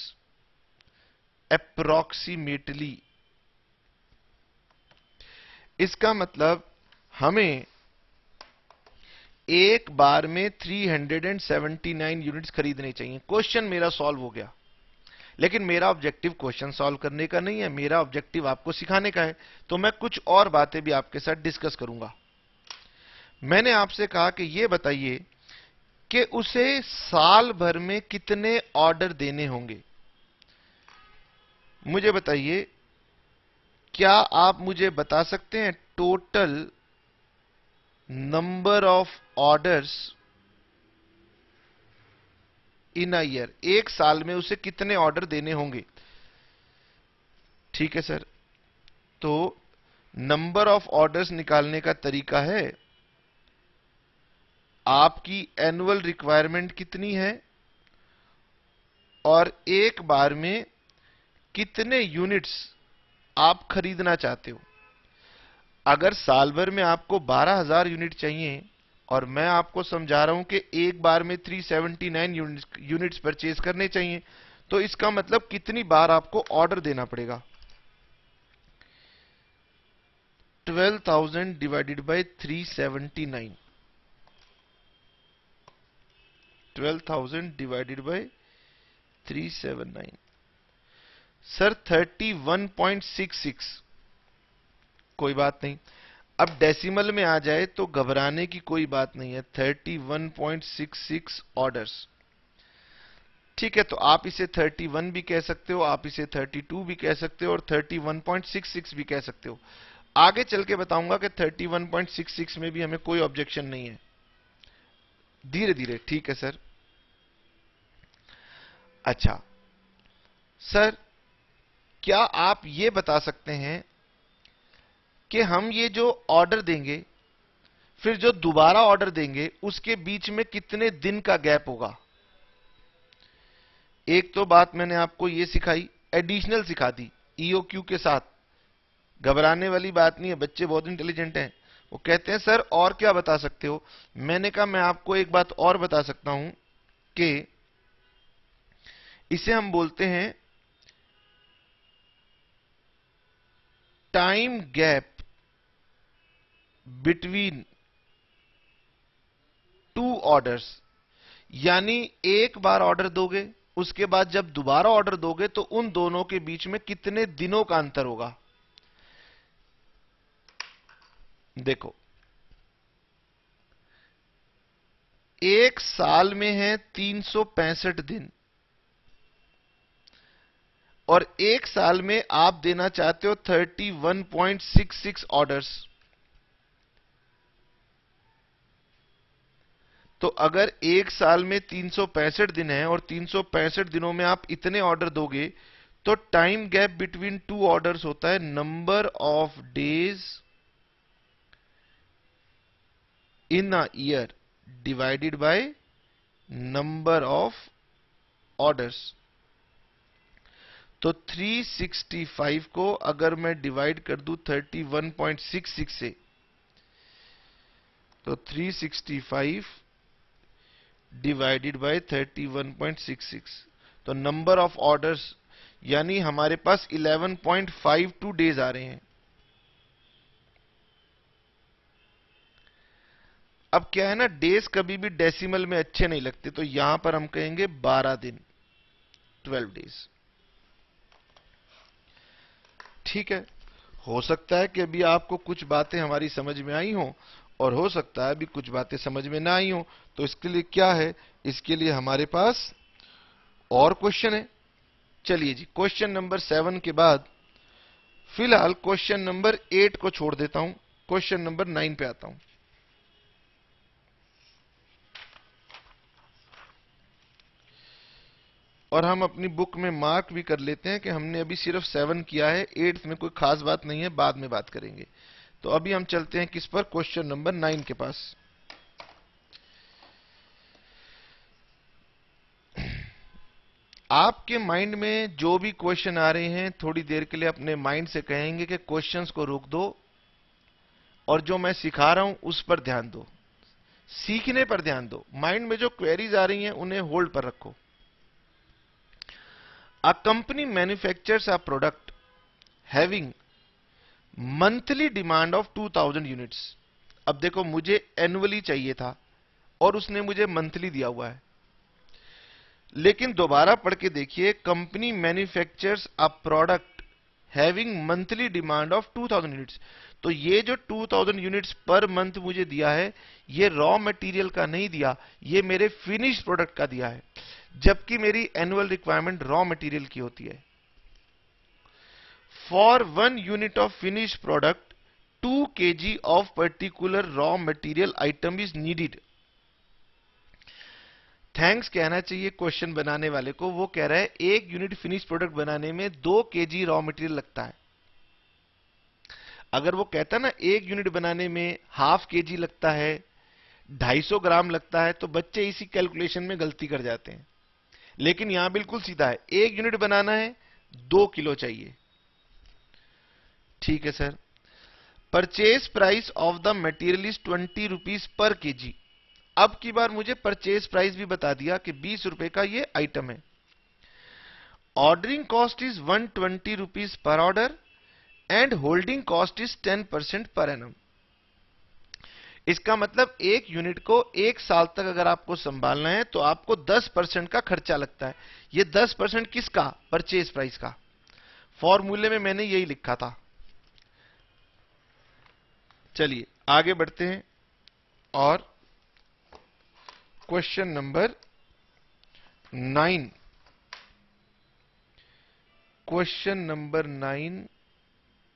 अप्रोक्सीमेटली। इसका मतलब हमें एक बार में 379 यूनिट्स खरीदने चाहिए। क्वेश्चन मेरा सॉल्व हो गया, लेकिन मेरा ऑब्जेक्टिव क्वेश्चन सॉल्व करने का नहीं है, मेरा ऑब्जेक्टिव आपको सिखाने का है। तो मैं कुछ और बातें भी आपके साथ डिस्कस करूंगा। मैंने आपसे कहा कि यह बताइए कि उसे साल भर में कितने ऑर्डर देने होंगे। मुझे बताइए, क्या आप मुझे बता सकते हैं total number of orders in a year? एक साल में उसे कितने ऑर्डर देने होंगे? ठीक है सर, तो नंबर ऑफ ऑर्डर्स निकालने का तरीका है, आपकी एनुअल रिक्वायरमेंट कितनी है और एक बार में कितने यूनिट्स आप खरीदना चाहते हो। अगर साल भर में आपको 12,000 यूनिट चाहिए और मैं आपको समझा रहा हूं कि एक बार में 379 यूनिट्स परचेज करने चाहिए, तो इसका मतलब कितनी बार आपको ऑर्डर देना पड़ेगा? 12,000 divided by 379, 12,000 divided by 379, sir 31.66। कोई बात नहीं, अब डेसिमल में आ जाए तो घबराने की कोई बात नहीं है। 31.66 ऑर्डर्स। ठीक है, तो आप इसे 31 भी कह सकते हो, आप इसे 32 भी कह सकते हो और 31.66 भी कह सकते हो। आगे चल के बताऊंगा कि 31.66 में भी हमें कोई ऑब्जेक्शन नहीं है, धीरे धीरे। ठीक है सर। अच्छा सर, क्या आप ये बता सकते हैं कि हम ये जो ऑर्डर देंगे, फिर जो दोबारा ऑर्डर देंगे, उसके बीच में कितने दिन का गैप होगा? एक तो बात मैंने आपको ये सिखाई, एडिशनल सिखा दी ईओक्यू के साथ। घबराने वाली बात नहीं है, बच्चे बहुत इंटेलिजेंट हैं। वो कहते हैं सर और क्या बता सकते हो? मैंने कहा मैं आपको एक बात और बता सकता हूं कि इसे हम बोलते हैं time gap between two orders. यानी एक बार ऑर्डर दोगे, उसके बाद जब दोबारा ऑर्डर दोगे तो उन दोनों के बीच में कितने दिनों का अंतर होगा। देखो, एक साल में है 365 दिन और एक साल में आप देना चाहते हो 31.66 ऑर्डर्स। तो अगर एक साल में 365 दिन है और 365 दिनों में आप इतने ऑर्डर दोगे, तो time gap between two orders होता है number of days in a year divided by number of orders. तो 365 को अगर मैं डिवाइड कर दूं 31.66 से, तो 365 डिवाइडेड बाय 31.66, तो नंबर ऑफ ऑर्डर्स यानी हमारे पास 11.52 डेज आ रहे हैं। अब क्या है ना, डेज कभी भी डेसिमल में अच्छे नहीं लगते, तो यहां पर हम कहेंगे 12 दिन, 12 डेज। ठीक है, हो सकता है कि अभी आपको कुछ बातें हमारी समझ में आई हों और हो सकता है अभी कुछ बातें समझ में ना आई हों। तो इसके लिए क्या है, इसके लिए हमारे पास और क्वेश्चन है। चलिए जी, क्वेश्चन नंबर 7 के बाद फिलहाल क्वेश्चन नंबर 8 को छोड़ देता हूं, क्वेश्चन नंबर 9 पे आता हूं। और हम अपनी बुक में मार्क भी कर लेते हैं कि हमने अभी सिर्फ 7 किया है, 8 में कोई खास बात नहीं है, बाद में बात करेंगे। तो अभी हम चलते हैं किस पर, क्वेश्चन नंबर 9 के पास। आपके माइंड में जो भी क्वेश्चन आ रहे हैं, थोड़ी देर के लिए अपने माइंड से कहेंगे कि क्वेश्चंस को रोक दो और जो मैं सिखा रहा हूं उस पर ध्यान दो। सीखने पर ध्यान दो, माइंड में जो क्वेरीज आ रही हैं उन्हें होल्ड पर रखो। A company manufactures a product having monthly demand of 2000 units. अब देखो, मुझे एनुअली चाहिए था और उसने मुझे मंथली दिया हुआ है, लेकिन दोबारा पढ़ के देखिए, company manufactures a product having monthly demand of 2000 units. तो ये जो 2000 यूनिट्स पर मंथ मुझे दिया है, ये रॉ मटेरियल का नहीं दिया, ये मेरे फिनिश प्रोडक्ट का दिया है, जबकि मेरी एनुअल रिक्वायरमेंट रॉ मटेरियल की होती है। For 1 unit of finish product 2 kg of particular raw material item is needed. Thanks कहना चाहिए क्वेश्चन बनाने वाले को, वो कह रहा है 1 यूनिट फिनिश प्रोडक्ट बनाने में 2 kg रॉ मटेरियल लगता है। अगर वो कहता ना 1 यूनिट बनाने में ½ kg लगता है, 250 ग्राम लगता है, तो बच्चे इसी कैलकुलेशन में गलती कर जाते हैं। लेकिन यहां बिल्कुल सीधा है, 1 यूनिट बनाना है 2 किलो चाहिए। ठीक है sir. Purchase price of the material is 20 rupees per KG. अब की बार मुझे परचेज प्राइस भी बता दिया कि 20 रुपए का ये आइटम है। Ordering cost is 120 rupees per order and holding cost is 10% per annum. इसका मतलब एक यूनिट को 1 साल तक अगर आपको संभालना है तो आपको 10% का खर्चा लगता है। ये 10% किसका? परचेज प्राइस का। फॉर्मूले में मैंने यही लिखा था। चलिए आगे बढ़ते हैं और question number 9। Question number 9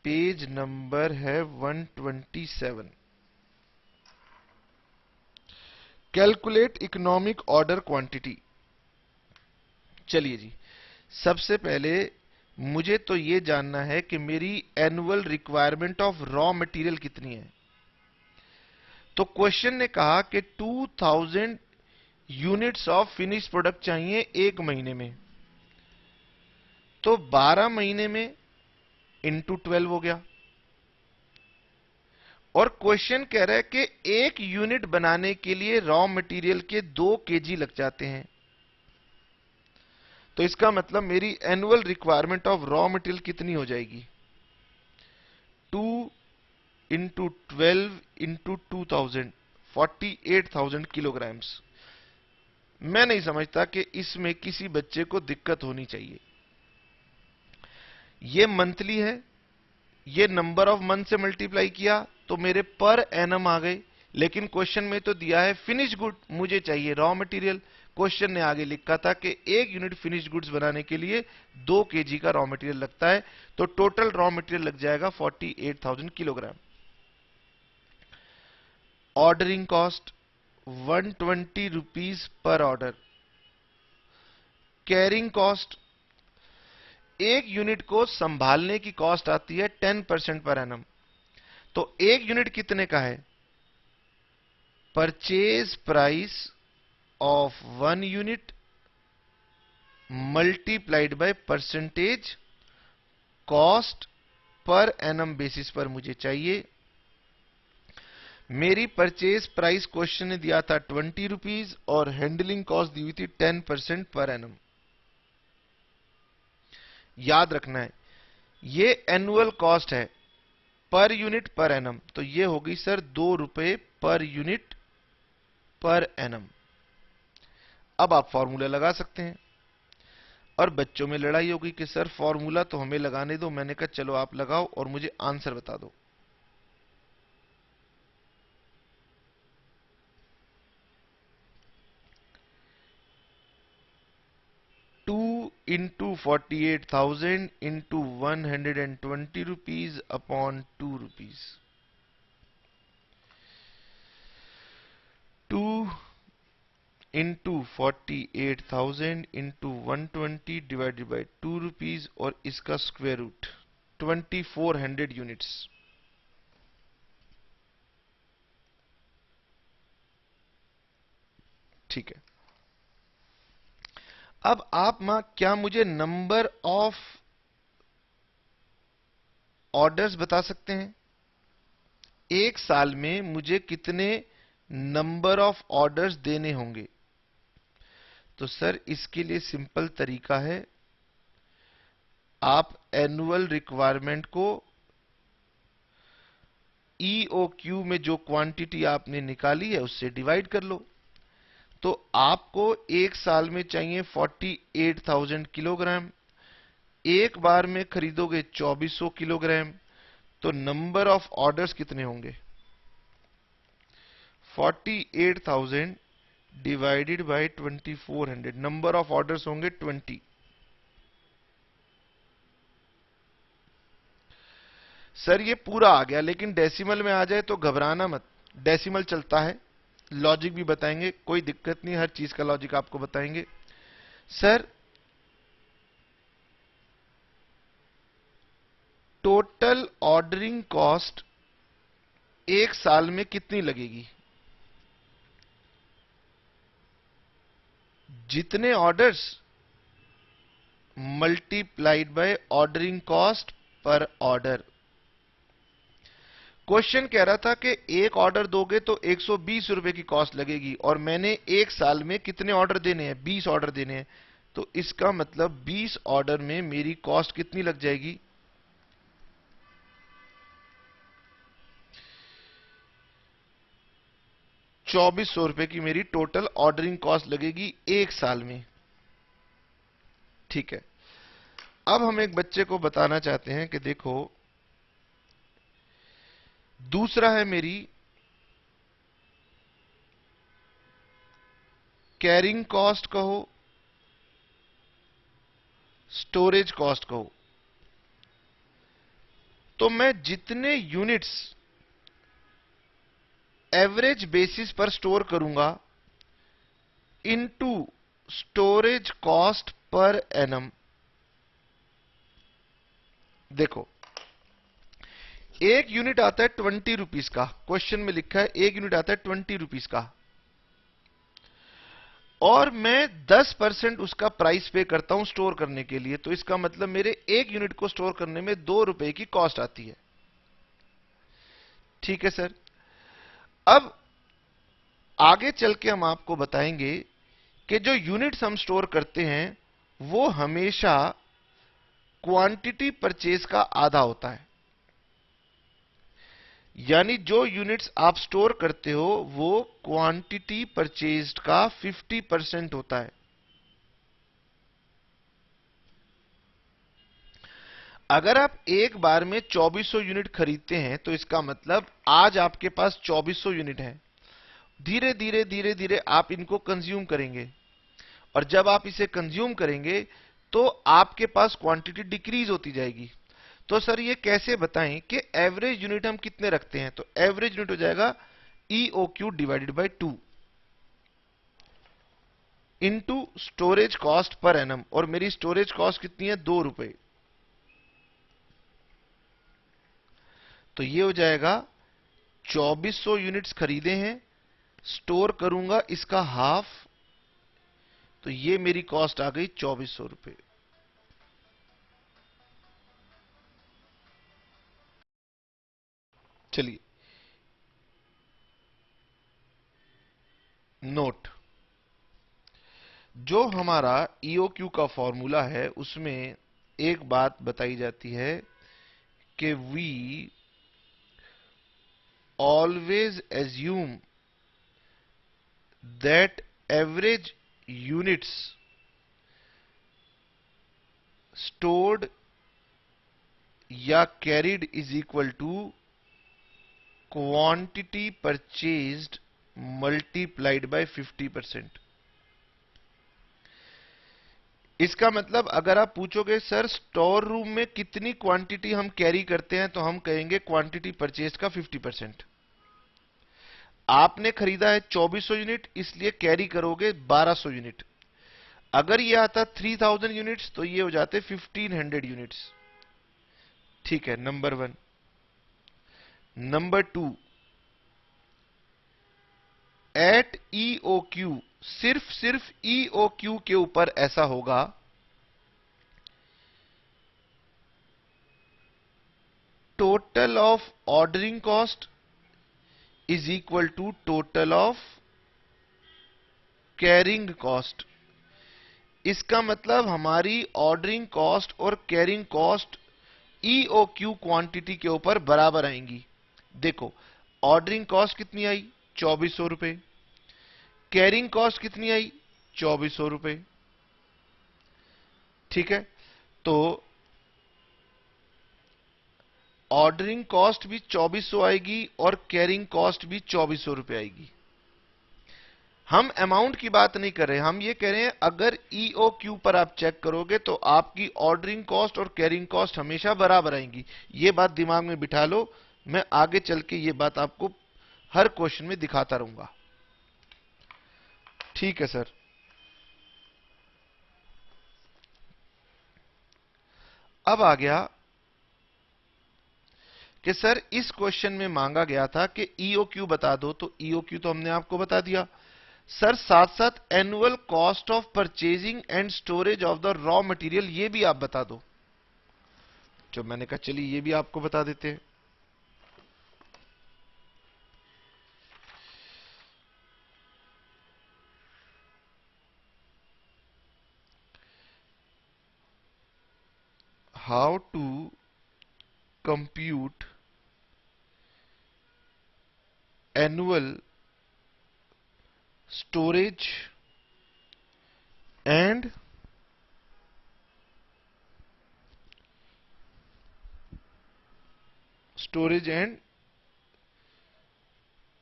page number है 127। Calculate economic order quantity. चलिए जी, सबसे पहले मुझे तो ये जानना है कि मेरी annual requirement of raw material कितनी है। तो क्वेश्चन ने कहा कि 2000 यूनिट्स ऑफ फिनिश प्रोडक्ट चाहिए 1 महीने में, तो 12 महीने में इंटू 12 हो गया। और क्वेश्चन कह रहा है कि 1 यूनिट बनाने के लिए रॉ मटेरियल के 2 kg लग जाते हैं। तो इसका मतलब मेरी annual requirement of raw material कितनी हो जाएगी? 2 इंटू 12 इंटू 2000, 48,000 किलोग्राम्स। मैं नहीं समझता कि इसमें किसी बच्चे को दिक्कत होनी चाहिए। ये मंथली है, ये नंबर ऑफ मंथ से मल्टीप्लाई किया तो मेरे पर एनम आ गए। लेकिन क्वेश्चन में तो दिया है फिनिश गुड, मुझे चाहिए रॉ मटेरियल। क्वेश्चन ने आगे लिखा था कि 1 यूनिट फिनिश गुड्स बनाने के लिए 2 kg का रॉ मटेरियल लगता है, तो टोटल रॉ मटेरियल लग जाएगा 48,000 kilogram. Ordering cost 120 rupees per order. Carrying cost, 1 unit को संभालने की कॉस्ट आती है 10% पर एनम। तो 1 यूनिट कितने का है? Purchase price of 1 unit multiplied by percentage cost per annum basis पर मुझे चाहिए। मेरी परचेज प्राइस क्वेश्चन ने दिया था 20 रुपीज और हैंडलिंग कॉस्ट दी हुई थी 10% पर एनम। याद रखना है, ये एनुअल कॉस्ट है पर यूनिट पर एनम, तो ये होगी सर 2 रुपए पर यूनिट पर एनम। अब आप फॉर्मूला लगा सकते हैं और बच्चों में लड़ाई होगी कि सर फॉर्मूला तो हमें लगाने दो। मैंने कहा चलो आप लगाओ और मुझे आंसर बता दो। Into 48,000 into 120 rupees upon 2 rupees. 2 into 48,000 into 120 divided by 2 rupees और इसका स्क्वायर रूट 2400 यूनिट्स। ठीक है। अब आप क्या मुझे नंबर ऑफ ऑर्डर्स बता सकते हैं? 1 साल में मुझे कितने नंबर ऑफ ऑर्डर्स देने होंगे। तो सर इसके लिए सिंपल तरीका है, आप एनुअल रिक्वायरमेंट को ईओक्यू में जो क्वांटिटी आपने निकाली है उससे डिवाइड कर लो। तो आपको एक साल में चाहिए 48,000 किलोग्राम, एक बार में खरीदोगे 2400 किलोग्राम, तो नंबर ऑफ ऑर्डर्स कितने होंगे? 48,000 divided by 2400, number of orders होंगे 20। सर ये पूरा आ गया, लेकिन डेसिमल में आ जाए तो घबराना मत, डेसिमल चलता है, लॉजिक भी बताएंगे, कोई दिक्कत नहीं, हर चीज का लॉजिक आपको बताएंगे। सर टोटल ऑर्डरिंग कॉस्ट एक साल में कितनी लगेगी? जितने orders multiplied by ordering cost per order. Question कह रहा था कि एक ऑर्डर दोगे तो 120 रुपए की कॉस्ट लगेगी, और मैंने एक साल में कितने ऑर्डर देने हैं? 20 ऑर्डर देने हैं। तो इसका मतलब 20 ऑर्डर में मेरी कॉस्ट कितनी लग जाएगी? 2400 रुपए की मेरी टोटल ऑर्डरिंग कॉस्ट लगेगी एक साल में। ठीक है, अब हम एक बच्चे को बताना चाहते हैं कि देखो, दूसरा है मेरी कैरिंग कॉस्ट कहो, स्टोरेज कॉस्ट कहो, तो मैं जितने यूनिट्स एवरेज बेसिस पर स्टोर करूंगा into storage cost per annum. देखो, एक यूनिट आता है 20 रुपीस का, क्वेश्चन में लिखा है एक यूनिट आता है 20 रुपीस का, और मैं 10% उसका प्राइस पे करता हूं स्टोर करने के लिए, तो इसका मतलब मेरे एक यूनिट को स्टोर करने में 2 रुपए की कॉस्ट आती है। ठीक है सर, अब आगे चल के हम आपको बताएंगे कि जो यूनिट्स हम स्टोर करते हैं वो हमेशा क्वांटिटी परचेज का आधा होता है। यानी जो यूनिट्स आप स्टोर करते हो वो क्वांटिटी परचेज्ड का 50% होता है। अगर आप एक बार में 2400 यूनिट खरीदते हैं तो इसका मतलब आज आपके पास 2400 यूनिट है। धीरे धीरे धीरे धीरे आप इनको कंज्यूम करेंगे, और जब आप इसे कंज्यूम करेंगे तो आपके पास क्वांटिटी डिक्रीज होती जाएगी। तो सर ये कैसे बताएं कि एवरेज यूनिट हम कितने रखते हैं? तो एवरेज यूनिट हो जाएगा EOQ divided by 2 into storage cost per annum, और मेरी स्टोरेज कॉस्ट कितनी है? 2 रुपए। तो ये हो जाएगा 2400 यूनिट्स खरीदे हैं, स्टोर करूंगा इसका हाफ, तो ये मेरी कॉस्ट आ गई 2400 रुपए। चलिए, नोट, जो हमारा ईओक्यू का फॉर्मूला है उसमें एक बात बताई जाती है कि we always assume that average units stored या carried is equal to quantity purchased multiplied by 50%। इसका मतलब अगर आप पूछोगे सर स्टोर रूम में कितनी क्वांटिटी हम कैरी करते हैं, तो हम कहेंगे क्वांटिटी परचेज का 50%। आपने खरीदा है 2400 यूनिट, इसलिए कैरी करोगे 1200 यूनिट। अगर ये आता 3000 यूनिट्स तो ये हो जाते 1500 यूनिट्स। ठीक है, नंबर 1। नंबर 2, एट ईओक्यू, सिर्फ ईओक्यू के ऊपर ऐसा होगा total of ordering cost is equal to total of carrying cost. इसका मतलब हमारी ऑर्डरिंग कॉस्ट और कैरिंग कॉस्ट ईओक्यू क्वांटिटी के ऊपर बराबर आएंगी। देखो, ऑर्डरिंग कॉस्ट कितनी आई? 2400 रुपए। कैरिंग कॉस्ट कितनी आई? 2400 रुपए। ठीक है, तो ऑर्डरिंग कॉस्ट भी 2400 आएगी और कैरिंग कॉस्ट भी 2400 रुपए आएगी। हम अमाउंट की बात नहीं कर रहे, हम ये कह रहे हैं अगर ईओक्यू पर आप चेक करोगे तो आपकी ऑर्डरिंग कॉस्ट और कैरिंग कॉस्ट हमेशा बराबर आएंगी। ये बात दिमाग में बिठा लो, मैं आगे चल के ये बात आपको हर क्वेश्चन में दिखाता रहूंगा। ठीक है सर। अब आ गया कि सर इस क्वेश्चन में मांगा गया था कि ईओक्यू बता दो, तो ईओक्यू तो हमने आपको बता दिया सर। साथ साथ annual cost of purchasing and storage of the raw material ये भी आप बता दो। जो मैंने कहा चलिए ये भी आपको बता देते हैं। How to compute annual storage and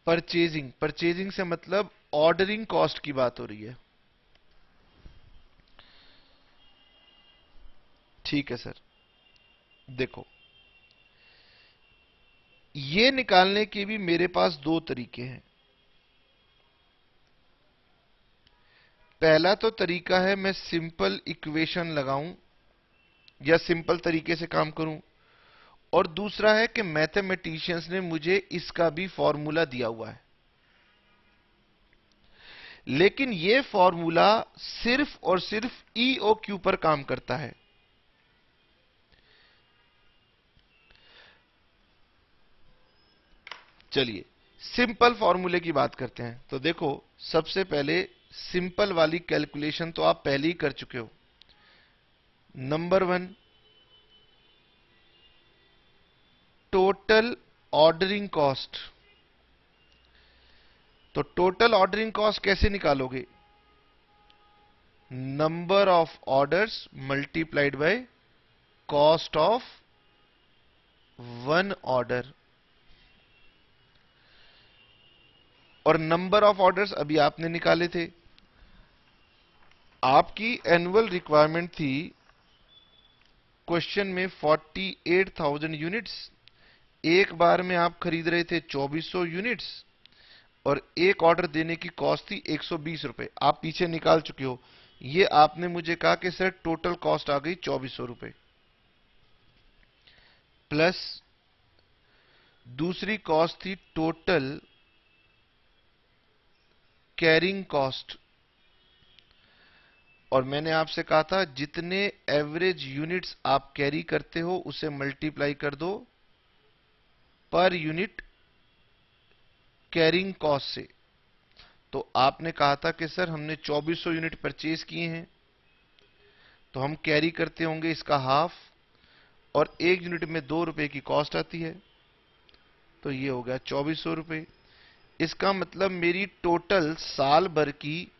purchasing. Purchasing से मतलब ऑर्डरिंग कॉस्ट की बात हो रही है। ठीक है सर। देखो, ये निकालने के भी मेरे पास दो तरीके हैं। पहला तो तरीका है मैं सिंपल इक्वेशन लगाऊं या सिंपल तरीके से काम करूं, और दूसरा है कि मैथमेटिशियंस ने मुझे इसका भी फॉर्मूला दिया हुआ है। लेकिन यह फॉर्मूला सिर्फ और सिर्फ ईओक्यू पर काम करता है। चलिए सिंपल फॉर्मूले की बात करते हैं। तो देखो, सबसे पहले सिंपल वाली कैलकुलेशन तो आप पहले ही कर चुके हो। Number 1, total ordering cost. तो टोटल ऑर्डरिंग कॉस्ट कैसे निकालोगे? Number of orders multiplied by cost of one order. और नंबर ऑफ ऑर्डर्स अभी आपने निकाले थे। आपकी एनुअल रिक्वायरमेंट थी क्वेश्चन में 48,000 यूनिट्स। एक बार में आप खरीद रहे थे 2400 यूनिट्स और एक ऑर्डर देने की कॉस्ट थी 120 रुपए। आप पीछे निकाल चुके हो। ये आपने मुझे कहा कि सर टोटल कॉस्ट आ गई 2400 रुपए, प्लस दूसरी कॉस्ट थी टोटल कैरिंग कॉस्ट। और मैंने आपसे कहा था जितने एवरेज यूनिट्स आप कैरी करते हो उसे मल्टीप्लाई कर दो पर यूनिट कैरिंग कॉस्ट से। तो आपने कहा था कि सर हमने 2400 यूनिट परचेज किए हैं तो हम कैरी करते होंगे इसका हाफ, और एक यूनिट में 2 रुपए की कॉस्ट आती है, तो ये हो गया 2400 रुपए। इसका मतलब मेरी टोटल साल भर की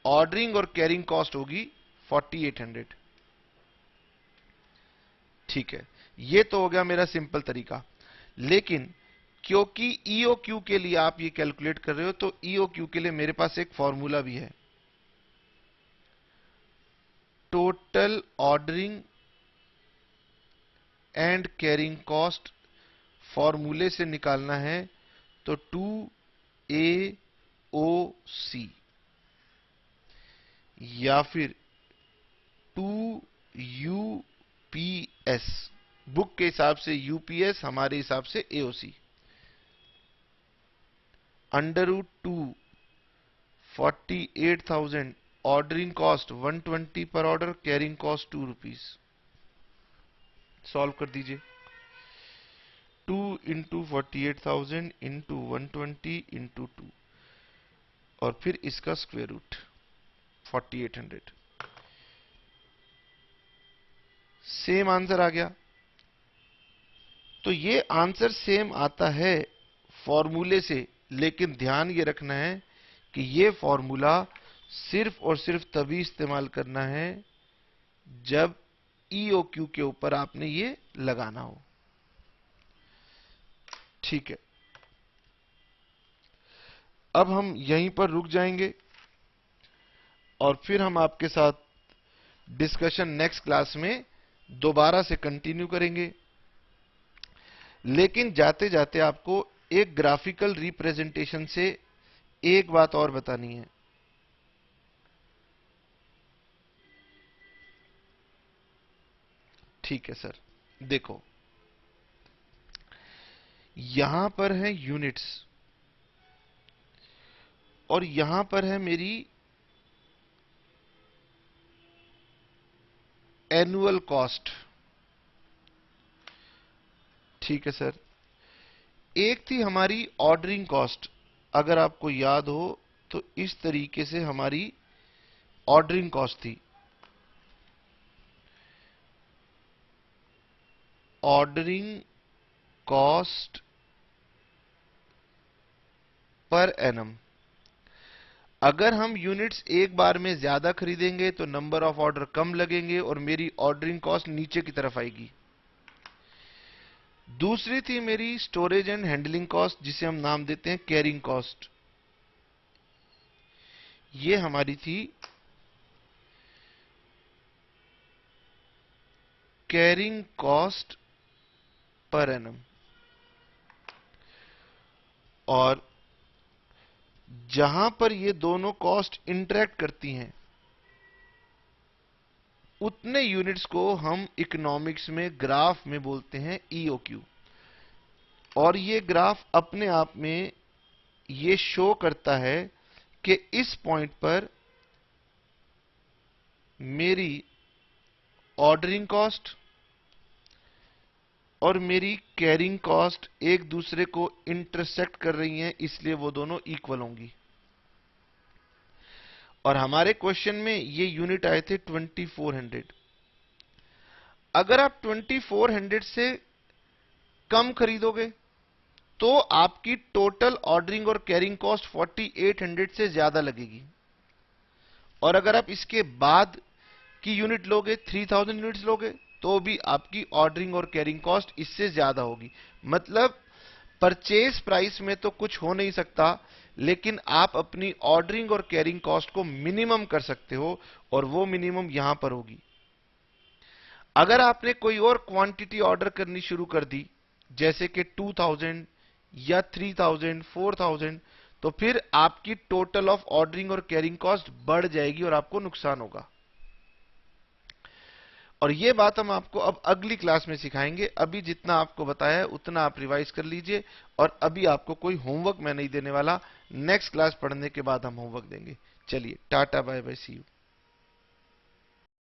ऑर्डरिंग और कैरिंग कॉस्ट होगी 4800। ठीक है, ये तो हो गया मेरा सिंपल तरीका। लेकिन क्योंकि ईओक्यू के लिए आप ये कैलकुलेट कर रहे हो तो ईओक्यू के लिए मेरे पास एक फॉर्मूला भी है। Total ordering and carrying cost फॉर्मूले से निकालना है तो 2AOC या फिर 2UPS। बुक के हिसाब से यूपीएस, हमारे हिसाब से एओसी। √2 48,000, ऑर्डरिंग कॉस्ट 120 पर order, carrying cost 2 rupees. Solve कर दीजिए। 2 इंटू 48,000 इंटू 120 इंटू 2 और फिर इसका स्क्वायर रूट 4800। सेम आंसर आ गया। तो ये आंसर सेम आता है फॉर्मूले से, लेकिन ध्यान ये रखना है कि ये फॉर्मूला सिर्फ और सिर्फ तभी इस्तेमाल करना है जब EOQ के ऊपर आपने ये लगाना हो। ठीक है, अब हम यहीं पर रुक जाएंगे और फिर हम आपके साथ डिस्कशन नेक्स्ट क्लास में दोबारा से कंटिन्यू करेंगे। लेकिन जाते जाते आपको एक ग्राफिकल रिप्रेजेंटेशन से एक बात और बतानी है। ठीक है सर, देखो यहां पर है यूनिट्स और यहां पर है मेरी एनुअल कॉस्ट। ठीक है सर, एक थी हमारी ऑर्डरिंग कॉस्ट। अगर आपको याद हो तो इस तरीके से हमारी ऑर्डरिंग कॉस्ट थी। Ordering cost per annum. अगर हम यूनिट्स एक बार में ज्यादा खरीदेंगे तो नंबर ऑफ ऑर्डर कम लगेंगे और मेरी ऑर्डरिंग कॉस्ट नीचे की तरफ आएगी। दूसरी थी मेरी स्टोरेज एंड हैंडलिंग कॉस्ट, जिसे हम नाम देते हैं कैरिंग कॉस्ट। ये हमारी थी कैरिंग कॉस्ट पर एनम। और जहां पर ये दोनों कॉस्ट इंटरेक्ट करती हैं उतने यूनिट्स को हम इकोनॉमिक्स में ग्राफ में बोलते हैं EOQ। और ये ग्राफ अपने आप में ये शो करता है कि इस पॉइंट पर मेरी ऑर्डरिंग कॉस्ट और मेरी कैरिंग कॉस्ट एक दूसरे को इंटरसेक्ट कर रही हैं, इसलिए वो दोनों इक्वल होंगी। और हमारे क्वेश्चन में ये यूनिट आए थे 2400। अगर आप 2400 से कम खरीदोगे तो आपकी टोटल ऑर्डरिंग और कैरिंग कॉस्ट 4800 से ज्यादा लगेगी। और अगर आप इसके बाद की यूनिट लोगे, 3000 यूनिट्स लोगे, तो भी आपकी ऑर्डरिंग और कैरिंग कॉस्ट इससे ज्यादा होगी। मतलब परचेज प्राइस में तो कुछ हो नहीं सकता, लेकिन आप अपनी ऑर्डरिंग और कैरिंग कॉस्ट को मिनिमम कर सकते हो, और वो मिनिमम यहां पर होगी। अगर आपने कोई और क्वांटिटी ऑर्डर करनी शुरू कर दी, जैसे कि 2000 या 3000, 4000, तो फिर आपकी टोटल ऑफ ऑर्डरिंग और कैरिंग कॉस्ट बढ़ जाएगी और आपको नुकसान होगा। और ये बात हम आपको अब अगली क्लास में सिखाएंगे। अभी जितना आपको बताया है उतना आप रिवाइज कर लीजिए, और अभी आपको कोई होमवर्क मैं नहीं देने वाला। नेक्स्ट क्लास पढ़ने के बाद हम होमवर्क देंगे। चलिए, tata, bye bye, see you.